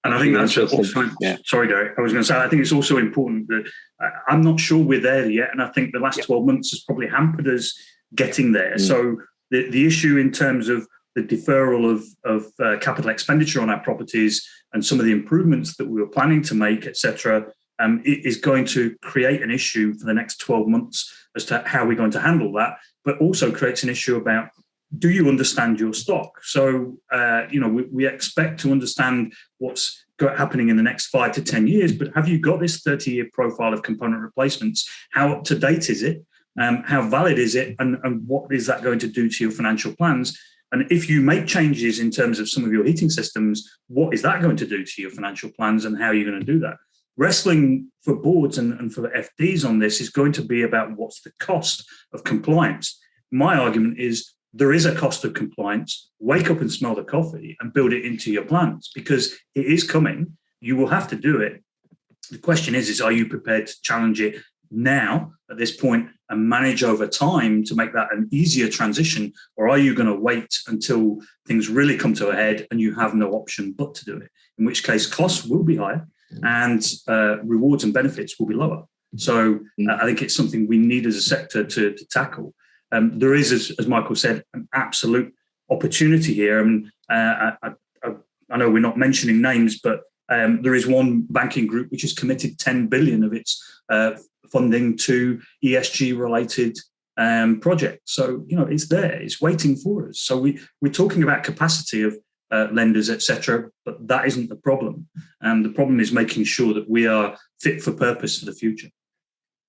And I think that's also, sorry, Derek, I was going to say, I think it's also important that I'm not sure we're there yet. And I think the last 12 months has probably hampered us getting there. So the issue in terms of the deferral of capital expenditure on our properties and some of the improvements that we were planning to make, etc., is going to create an issue for the next 12 months as to how we're going to handle that, but also creates an issue about, do you understand your stock? So, we expect to understand what's happening in the next 5 to 10 years, but have you got this 30-year profile of component replacements? How up to date is it? How valid is it? And what is that going to do to your financial plans? And if you make changes in terms of some of your heating systems, what is that going to do to your financial plans, and how are you going to do that? Wrestling for boards and for FDs on this is going to be about what's the cost of compliance. My argument is there is a cost of compliance. Wake up and smell the coffee and build it into your plans, because it is coming. You will have to do it. The question is are you prepared to challenge it now at this point and manage over time to make that an easier transition, or are you going to wait until things really come to a head and you have no option but to do it, in which case costs will be higher and rewards and benefits will be lower. So I think it's something we need as a sector to tackle. There is, as Michael said, an absolute opportunity here. And I I know we're not mentioning names, but there is one banking group which has committed 10 billion of its funding to ESG-related projects. So, it's there, it's waiting for us. So we're talking about capacity of lenders, etc., but that isn't the problem. The problem is making sure that we are fit for purpose for the future.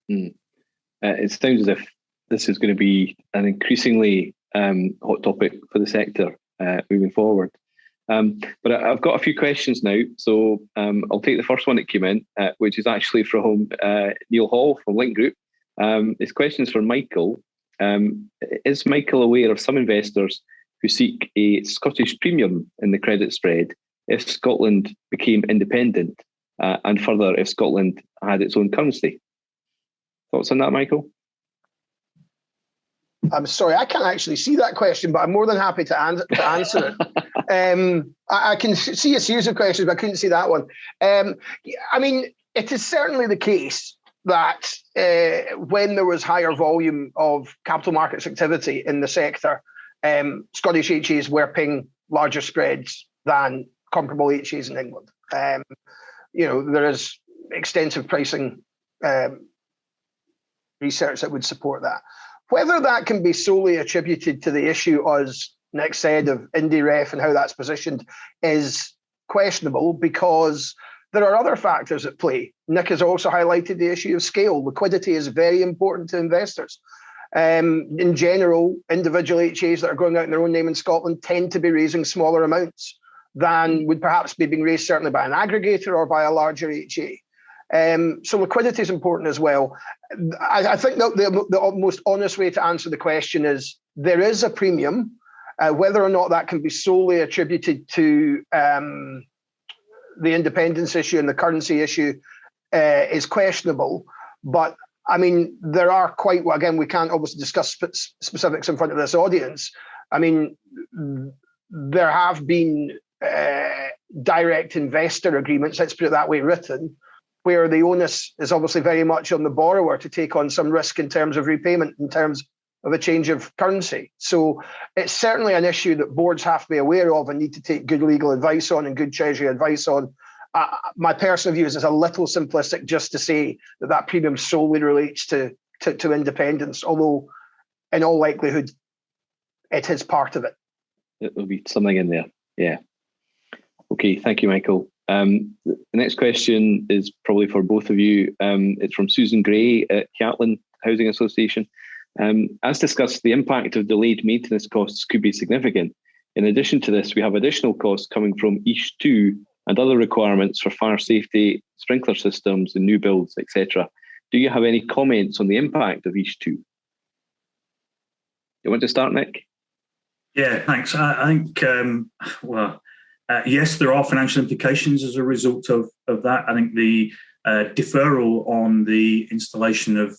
It sounds as if this is going to be an increasingly hot topic for the sector moving forward. But I've got a few questions now, so I'll take the first one that came in, which is actually from Neil Hall from Link Group. His question is for Michael. Is Michael aware of some investors who seek a Scottish premium in the credit spread if Scotland became independent, and further if Scotland had its own currency? Thoughts on that, Michael? I'm sorry, I can't actually see that question, but I'm more than happy to answer it. I can see a series of questions, but I couldn't see that one. I mean, it is certainly the case that when there was higher volume of capital markets activity in the sector, Scottish HAs were paying larger spreads than comparable HAs in England. There is extensive pricing research that would support that. Whether that can be solely attributed to the issue, as Nick said, of Indie Ref and how that's positioned is questionable, because there are other factors at play. Nick has also highlighted the issue of scale. Liquidity is very important to investors. In general, individual HAs that are going out in their own name in Scotland tend to be raising smaller amounts than would perhaps be being raised certainly by an aggregator or by a larger HA. So liquidity is important as well. I think that the most honest way to answer the question is there is a premium. Whether or not that can be solely attributed to the independence issue and the currency issue is questionable. But I mean, there are quite, well, again, we can't obviously discuss specifics in front of this audience. I mean, there have been direct investor agreements, let's put it that way, written, where the onus is obviously very much on the borrower to take on some risk in terms of repayment, in terms of a change of currency. So it's certainly an issue that boards have to be aware of and need to take good legal advice on and good treasury advice on. My personal view is it's a little simplistic just to say that premium solely relates to independence, although in all likelihood, it is part of it. There'll be something in there, yeah. Okay, thank you, Michael. The next question is probably for both of you. It's from Susan Gray at Catlin Housing Association. As discussed, the impact of delayed maintenance costs could be significant. In addition to this, we have additional costs coming from ISH 2 and other requirements for fire safety, sprinkler systems and new builds, etc. Do you have any comments on the impact of ISH 2? You want to start, Nick? Yeah, thanks. I think, yes, there are financial implications as a result of that. I think the deferral on the installation of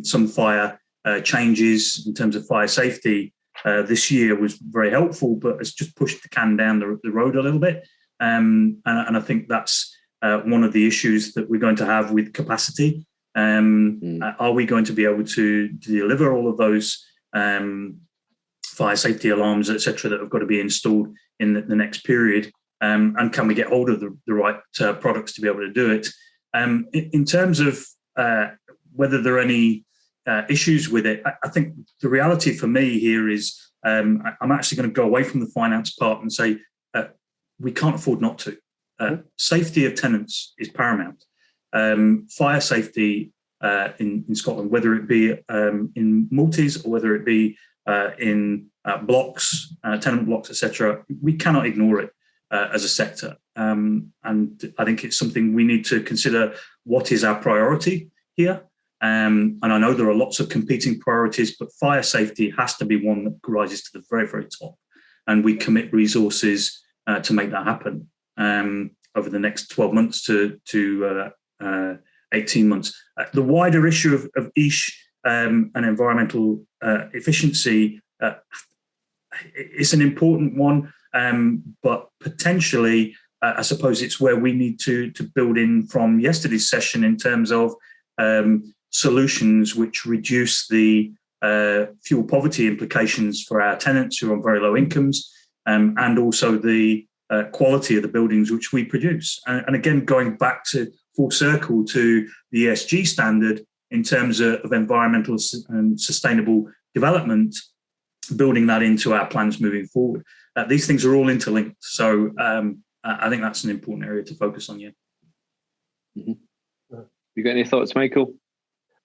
some fire changes in terms of fire safety this year was very helpful, but it's just pushed the can down the road a little bit. And I think that's one of the issues that we're going to have with capacity. Are we going to be able to deliver all of those fire safety alarms, etc., that have got to be installed in the next period? And can we get hold of the right products to be able to do it? In terms of whether there are any issues with it, I think the reality for me here is I'm actually going to go away from the finance part and say we can't afford not to. Safety of tenants is paramount. Fire safety in Scotland, whether it be in multis or whether it be in blocks, tenement blocks, etc., we cannot ignore it as a sector. And I think it's something we need to consider. What is our priority here? And I know there are lots of competing priorities, but fire safety has to be one that rises to the very, very top. And we commit resources to make that happen over the next 12 months to 18 months. The wider issue of ISH and environmental efficiency is an important one, but potentially, I suppose it's where we need to build in from yesterday's session in terms of solutions which reduce the fuel poverty implications for our tenants who are on very low incomes, and also the quality of the buildings which we produce. And again, going back to full circle to the ESG standard in terms of environmental and sustainable development, building that into our plans moving forward. These things are all interlinked. So I think that's an important area to focus on, yeah. Mm-hmm. You got any thoughts, Michael?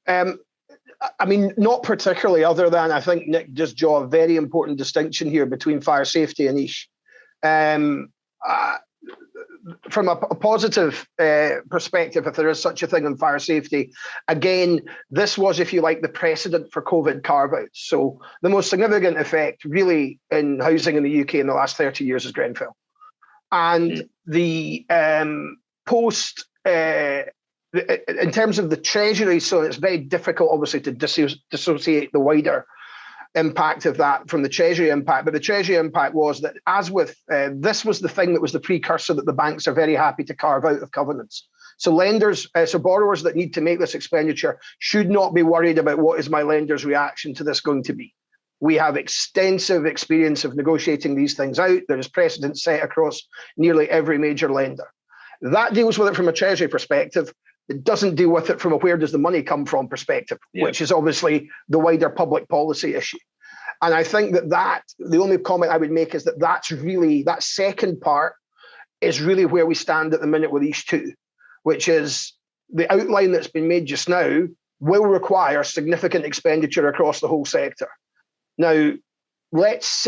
I mean, not particularly, other than I think Nick just drew a very important distinction here between fire safety and niche. From a positive perspective, if there is such a thing in fire safety, again, this was, if you like, the precedent for COVID carve-outs. So the most significant effect really in housing in the UK in the last 30 years is Grenfell. And the post, in terms of the Treasury, so it's very difficult, obviously, to dissociate the wider impact of that from the Treasury impact. But the Treasury impact was that, as with this was the thing that was the precursor that the banks are very happy to carve out of covenants. So lenders, so borrowers that need to make this expenditure should not be worried about what is my lender's reaction to this going to be. We have extensive experience of negotiating these things out. There is precedent set across nearly every major lender. That deals with it from a Treasury perspective. It doesn't deal with it from a where does the money come from perspective, which is obviously the wider public policy issue. And I think that the only comment I would make is that that second part is really where we stand at the minute with these two, which is the outline that's been made just now will require significant expenditure across the whole sector. Now, let's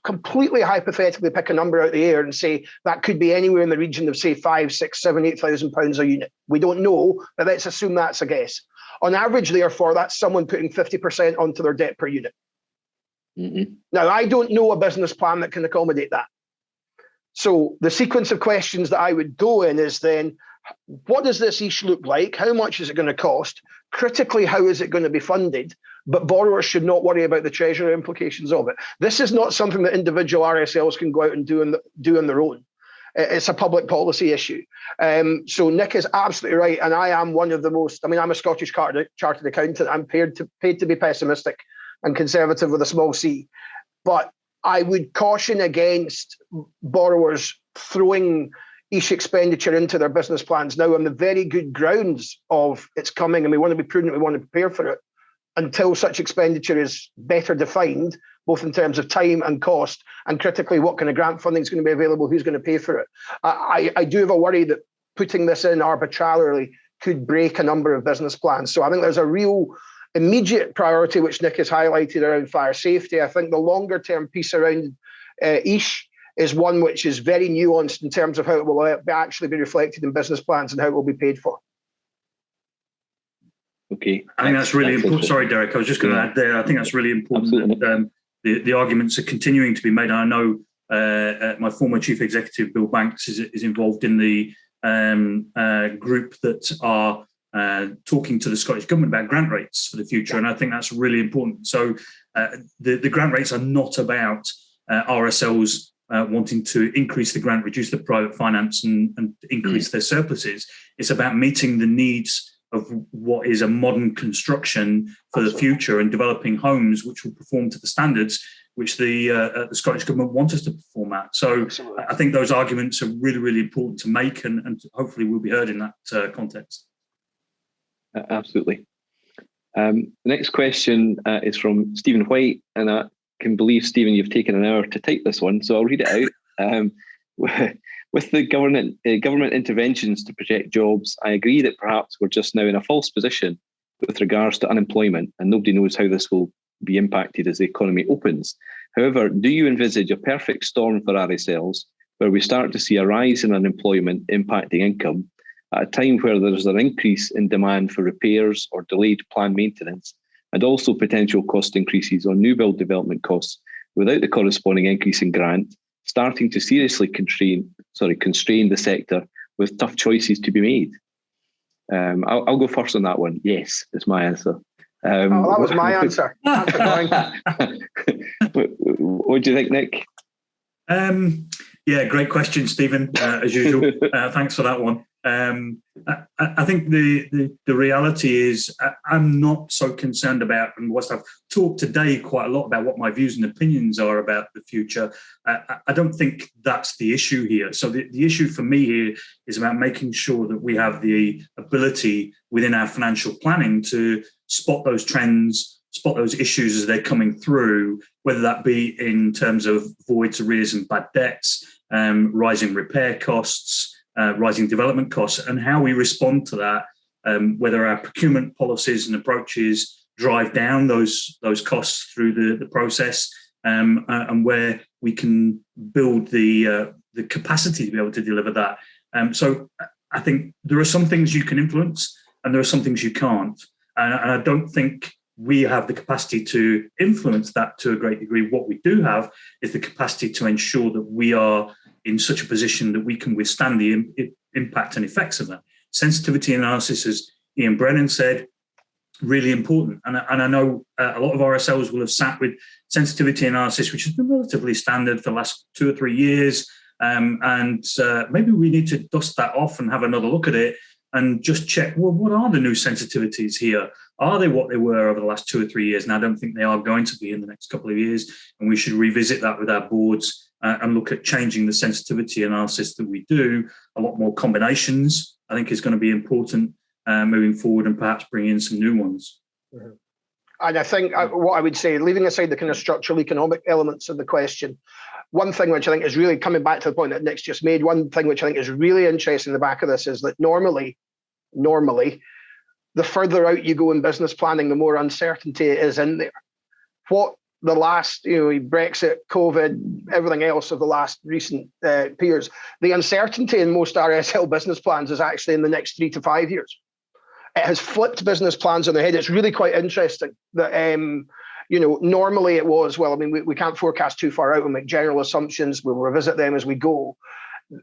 completely hypothetically pick a number out of the air and say that could be anywhere in the region of, say, 5, 6, 7, 8,000 pounds a unit. We don't know, but let's assume that's a guess. On average, therefore, that's someone putting 50% onto their debt per unit. Mm-hmm. Now, I don't know a business plan that can accommodate that. So the sequence of questions that I would go in is then, what does this each look like? How much is it going to cost? Critically, how is it going to be funded? But borrowers should not worry about the Treasury implications of it. This is not something that individual RSLs can go out and do on their own. It's a public policy issue. So Nick is absolutely right. And I am one of the most, I'm a Scottish chartered accountant. I'm paid to be pessimistic and conservative with a small c. But I would caution against borrowers throwing each expenditure into their business plans now on the very good grounds of it's coming and we want to be prudent, we want to prepare for it, until such expenditure is better defined, both in terms of time and cost, and critically, what kind of grant funding is going to be available, who's going to pay for it. I do have a worry that putting this in arbitrarily could break a number of business plans. So I think there's a real immediate priority, which Nick has highlighted, around fire safety. I think the longer term piece around ISH is one which is very nuanced in terms of how it will actually be reflected in business plans and how it will be paid for. Okay. I think that's really important. Sorry, Derek, I was just going to add there. I think that's really important. That, the arguments are continuing to be made. And I know my former chief executive, Bill Banks, is involved in the group that are talking to the Scottish Government about grant rates for the future. And I think that's really important. So the grant rates are not about RSLs wanting to increase the grant, reduce the private finance and increase their surpluses. It's about meeting the needs of what is a modern construction for the future and developing homes which will perform to the standards which the Scottish Government want us to perform at. So absolutely. I think those arguments are really, really important to make and hopefully will be heard in that context. Absolutely. The next question is from Stephen White, and I can believe, Stephen, you've taken an hour to type this one, so I'll read it out. With the government interventions to protect jobs, I agree that perhaps we're just now in a false position with regards to unemployment, and nobody knows how this will be impacted as the economy opens. However, do you envisage a perfect storm for RSLs where we start to see a rise in unemployment impacting income at a time where there's an increase in demand for repairs or delayed planned maintenance, and also potential cost increases on new build development costs without the corresponding increase in grant, starting to seriously constrain the sector with tough choices to be made? I'll go first on that one. Yes, is my answer. That was my answer. What do you think, Nick? Yeah, great question, Stephen, as usual. Thanks for that one. I think the reality is I'm not so concerned about, and what I've talked today quite a lot about what my views and opinions are about the future. I don't think that's the issue here. So the issue for me here is about making sure that we have the ability within our financial planning to spot those trends, spot those issues as they're coming through, whether that be in terms of voids, arrears and bad debts, rising repair costs, rising development costs, and how we respond to that, whether our procurement policies and approaches drive down those costs through the process, and where we can build the capacity to be able to deliver that. So I think there are some things you can influence and there are some things you can't. And I don't think we have the capacity to influence that to a great degree. What we do have is the capacity to ensure that we are in such a position that we can withstand the impact and effects of that. Sensitivity analysis, as Ian Brennan said, really important. And I know a lot of RSLs will have sat with sensitivity analysis, which has been relatively standard for the last 2 or 3 years. And maybe we need to dust that off and have another look at it and just check, well, what are the new sensitivities here? Are they what they were over the last 2 or 3 years? And I don't think they are going to be in the next couple of years. And we should revisit that with our boards and look at changing the sensitivity analysis that we do. A lot more combinations, I think, is going to be important moving forward, and perhaps bring in some new ones. Mm-hmm. And I think what I would say, leaving aside the kind of structural economic elements of the question, one thing which I think is really coming back to the point that Nick's just made, one thing which I think is really interesting in the back of this is that normally, the further out you go in business planning, the more uncertainty is in there. What the last, Brexit, COVID, everything else of the last recent periods, the uncertainty in most RSL business plans is actually in the next 3 to 5 years. It has flipped business plans on their head. It's really quite interesting that, normally it was, well, I mean, we can't forecast too far out. We'll make general assumptions. We'll revisit them as we go.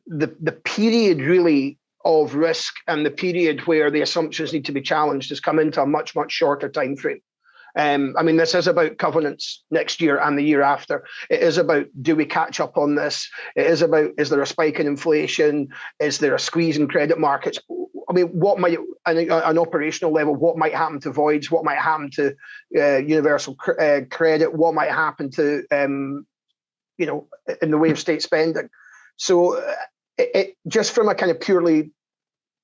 The period really of risk and the period where the assumptions need to be challenged has come into a much, much shorter time frame. This is about covenants next year and the year after. It is about, do we catch up on this? It is about, is there a spike in inflation? Is there a squeeze in credit markets? I mean, what might, on an operational level, what might happen to voids? What might happen to universal credit? What might happen to, in the way of state spending? So it just from a kind of purely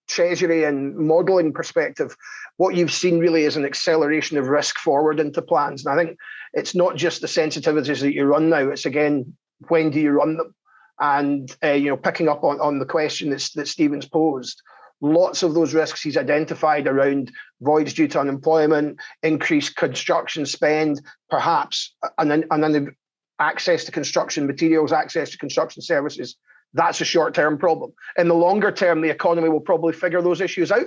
treasury and modelling perspective, what you've seen really is an acceleration of risk forward into plans. And I think it's not just the sensitivities that you run now, it's again, when do you run them? And, picking up on the question that Stephen's posed, lots of those risks he's identified around voids due to unemployment, increased construction spend, perhaps an access to construction materials, access to construction services. That's a short-term problem. In the longer term, the economy will probably figure those issues out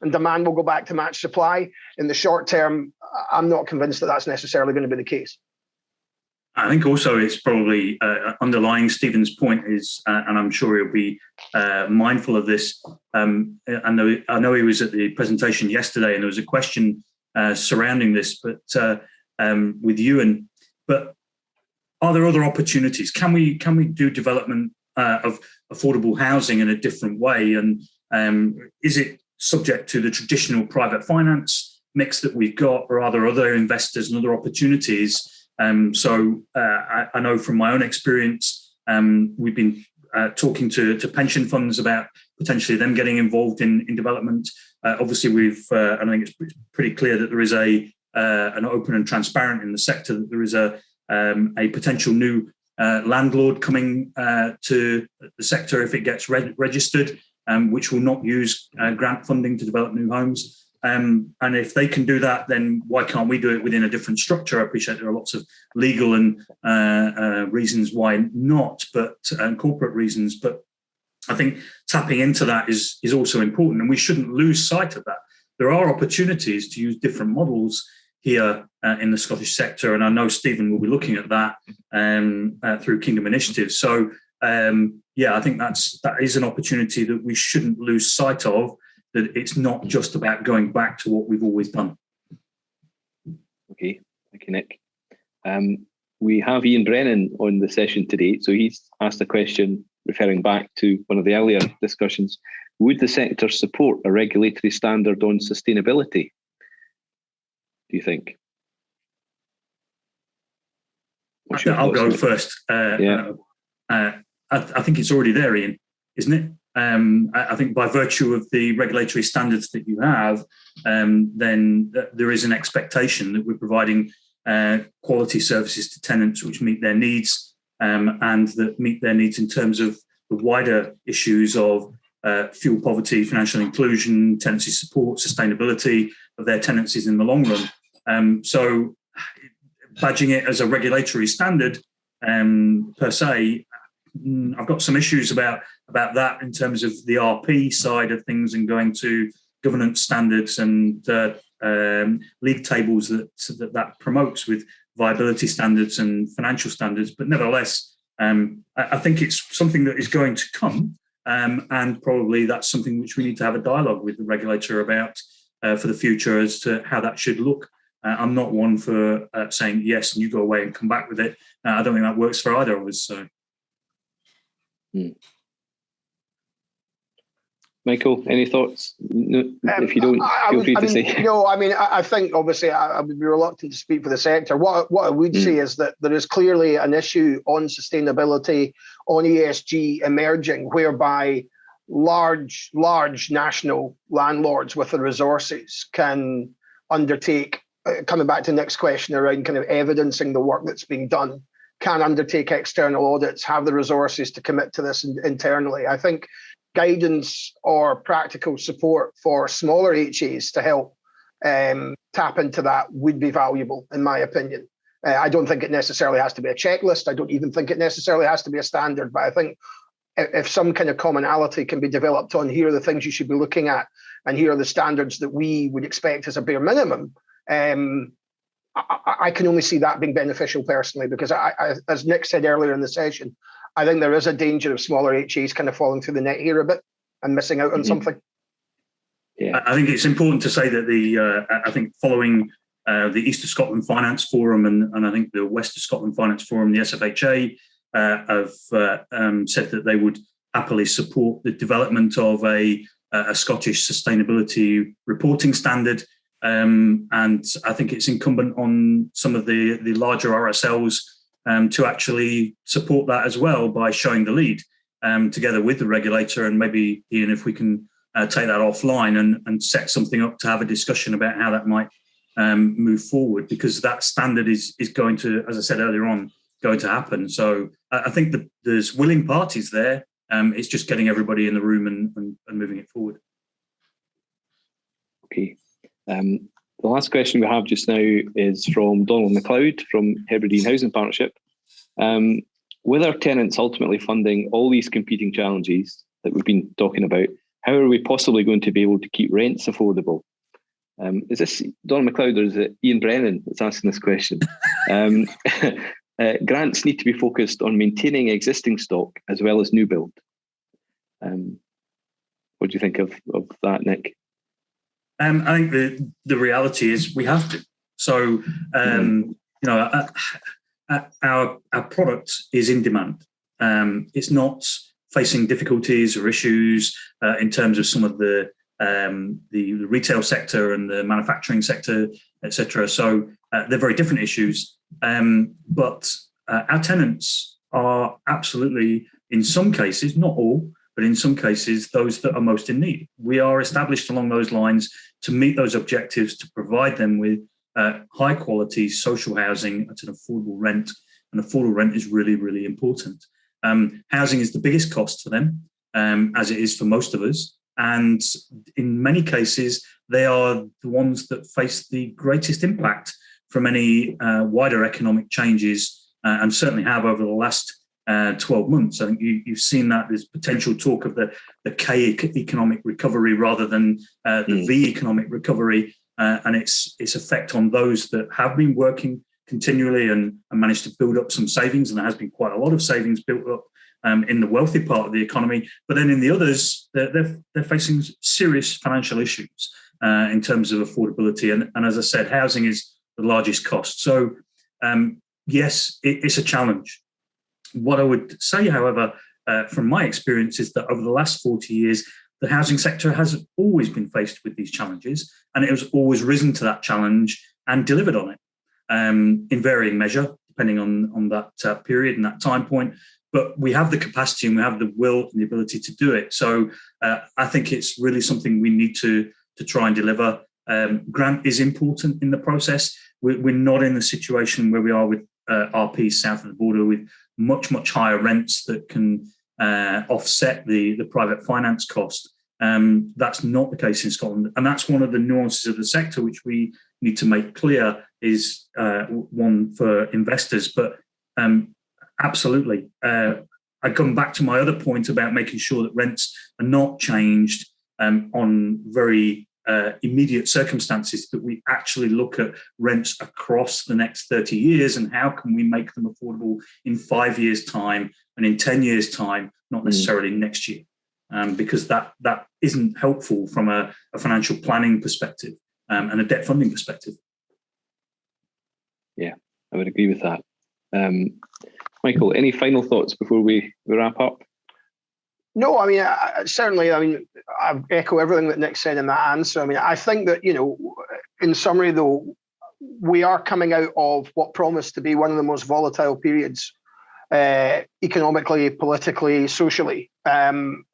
and demand will go back to match supply. In the short term, I'm not convinced that that's necessarily going to be the case. I think also it's probably underlying Stephen's point is, and I'm sure he'll be mindful of this. I know he was at the presentation yesterday and there was a question surrounding this, but with Ewan. But are there other opportunities? Can we do development of affordable housing in a different way? And is it subject to the traditional private finance mix that we've got, or are there other investors and other opportunities? So I know from my own experience, we've been talking to pension funds about potentially them getting involved in development. Obviously, I think it's pretty clear that there is an open and transparent in the sector, that there is a potential new landlord coming to the sector if it gets registered, which will not use grant funding to develop new homes. And if they can do that, then why can't we do it within a different structure? I appreciate there are lots of legal and reasons why not, and corporate reasons. But I think tapping into that is also important, and we shouldn't lose sight of that. There are opportunities to use different models here in the Scottish sector, and I know Stephen will be looking at that through Kingdom Initiative. So, I think that is an opportunity that we shouldn't lose sight of, that it's not just about going back to what we've always done. Okay, thank you, Nick. We have Ian Brennan on the session today, so he's asked a question referring back to one of the earlier discussions. would the sector support a regulatory standard on sustainability, do you think? I'll go first. I think it's already there, Ian, isn't it? I think by virtue of the regulatory standards that you have, then there is an expectation that we're providing quality services to tenants which meet their needs, and that meet their needs in terms of the wider issues of fuel poverty, financial inclusion, tenancy support, sustainability of their tenancies in the long run. So badging it as a regulatory standard per se, I've got some issues about that in terms of the RP side of things and going to governance standards and league tables that promotes with viability standards and financial standards. But nevertheless, I think it's something that is going to come, and probably that's something which we need to have a dialogue with the regulator about for the future as to how that should look. I'm not one for saying yes and you go away and come back with it. I don't think that works for either of us. So. Michael, any thoughts? If you don't, feel free to say. No, I mean, I think obviously I would be reluctant to speak for the sector. What I would say is that there is clearly an issue on sustainability, on ESG emerging, whereby large national landlords with the resources can undertake, coming back to the next question around kind of evidencing the work that's being done, can undertake external audits, have the resources to commit to this internally. I think guidance or practical support for smaller HAs to help tap into that would be valuable, in my opinion. I don't think it necessarily has to be a checklist. I don't even think it necessarily has to be a standard, but I think if some kind of commonality can be developed on here are the things you should be looking at and here are the standards that we would expect as a bare minimum, I can only see that being beneficial personally, because I, as Nick said earlier in the session, I think there is a danger of smaller HAs kind of falling through the net here a bit and missing out on something. Yeah, I think it's important to say that I think following the East of Scotland Finance Forum and I think the West of Scotland Finance Forum, the SFHA, have said that they would happily support the development of a Scottish sustainability reporting standard. And I think it's incumbent on some of the larger RSLs to actually support that as well by showing the lead together with the regulator. And maybe, Ian, if we can take that offline and set something up to have a discussion about how that might move forward, because that standard is going to, as I said earlier on, going to happen. So I think that there's willing parties there. It's just getting everybody in the room and moving it forward. Okay. The last question we have just now is from Donald McLeod from Hebridean Housing Partnership. With our tenants ultimately funding all these competing challenges that we've been talking about, how are we possibly going to be able to keep rents affordable? Is this Donald McLeod or is it Ian Brennan that's asking this question? Grants need to be focused on maintaining existing stock as well as new build. What do you think of that, Nick? I think the reality is we have to. So, our product is in demand. It's not facing difficulties or issues in terms of some of the retail sector and the manufacturing sector, etc. So they're very different issues. But our tenants are absolutely, in some cases, not all, but in some cases, those that are most in need. We are established along those lines to meet those objectives, to provide them with high quality social housing at an affordable rent. And affordable rent is really, really important. Housing is the biggest cost for them, as it is for most of us. And in many cases, they are the ones that face the greatest impact from any wider economic changes, and certainly have over the last 12 months. I think you've seen that there's potential talk of the K economic recovery rather than the V economic recovery, and its effect on those that have been working continually and managed to build up some savings. And there has been quite a lot of savings built up in the wealthy part of the economy. But then in the others, they're facing serious financial issues in terms of affordability. And as I said, housing is the largest cost. So yes, it's a challenge. What I would say, however, from my experience, is that over the last 40 years, the housing sector has always been faced with these challenges, and it has always risen to that challenge and delivered on it in varying measure, depending on that period and that time point. But we have the capacity and we have the will and the ability to do it. So I think it's really something we need to try and deliver. Grant is important in the process. We're not in the situation where we are with RPs south of the border with much, much higher rents that can offset the private finance cost. That's not the case in Scotland. And that's one of the nuances of the sector, which we need to make clear is one for investors. But absolutely, I come back to my other point about making sure that rents are not changed on very immediate circumstances, that we actually look at rents across the next 30 years and how can we make them affordable in 5 years' time and in 10 years' time, not necessarily next year, because that isn't helpful from a financial planning perspective and a debt funding perspective. Yeah, I would agree with that. Michael, any final thoughts before we wrap up? No, I mean, certainly, I mean, I echo everything that Nick said in that answer. I mean, I think that, in summary, though, we are coming out of what promised to be one of the most volatile periods, economically, politically, socially, in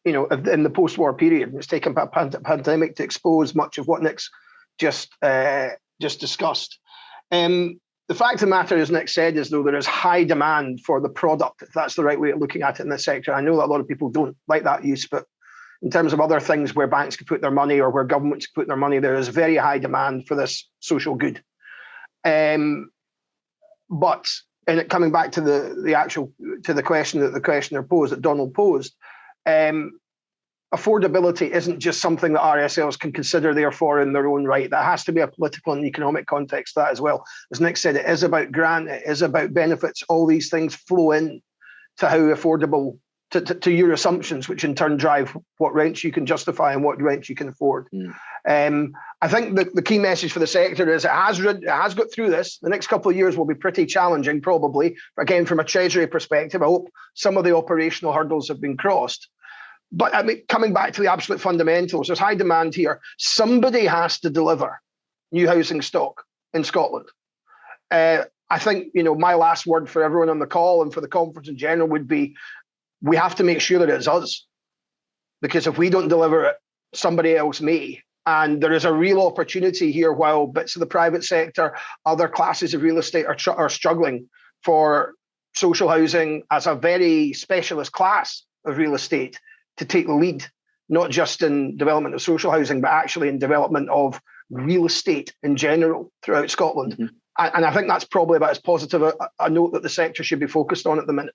the post-war period. It's taken a pandemic to expose much of what Nick's just discussed. The fact of the matter, as Nick said, is though there is high demand for the product, if that's the right way of looking at it in this sector. I know that a lot of people don't like that use, but in terms of other things where banks can put their money or where governments can put their money, there is very high demand for this social good. But coming back to the question that the questioner posed, that Donald posed, affordability isn't just something that RSLs can consider, therefore, in their own right. That has to be a political and economic context to that as well. As Nick said, it is about grant, it is about benefits. All these things flow in to how affordable, to your assumptions, which in turn drive what rents you can justify and what rents you can afford. I think the key message for the sector is it has got through this. The next couple of years will be pretty challenging, probably. Again, from a Treasury perspective, I hope some of the operational hurdles have been crossed. But I mean, coming back to the absolute fundamentals, there's high demand here. Somebody has to deliver new housing stock in Scotland. I think, my last word for everyone on the call and for the conference in general would be, we have to make sure that it's us. Because if we don't deliver it, somebody else may. And there is a real opportunity here while bits of the private sector, other classes of real estate are struggling for social housing as a very specialist class of real estate to take the lead, not just in development of social housing, but actually in development of real estate in general throughout Scotland. Mm-hmm. And I think that's probably about as positive a note that the sector should be focused on at the minute.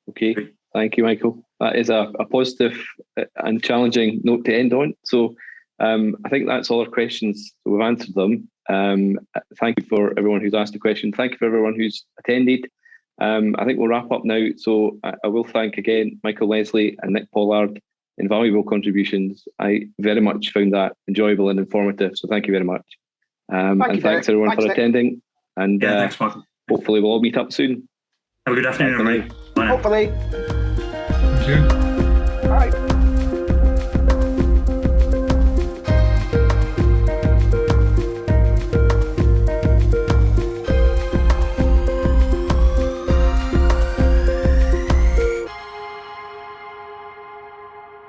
Okay, thank you, Michael. That is a positive and challenging note to end on. So I think that's all our questions. So we've answered them. Thank you for everyone who's asked a question. Thank you for everyone who's attended. I think we'll wrap up now. So I will thank again Michael Leslie and Nick Pollard. Invaluable contributions. I very much found that enjoyable and informative. So thank you very much. Thanks everyone for attending. And thanks, Michael. Hopefully we'll all meet up soon. Have a good afternoon, everybody. Bye now. Hopefully. Thank you. All right.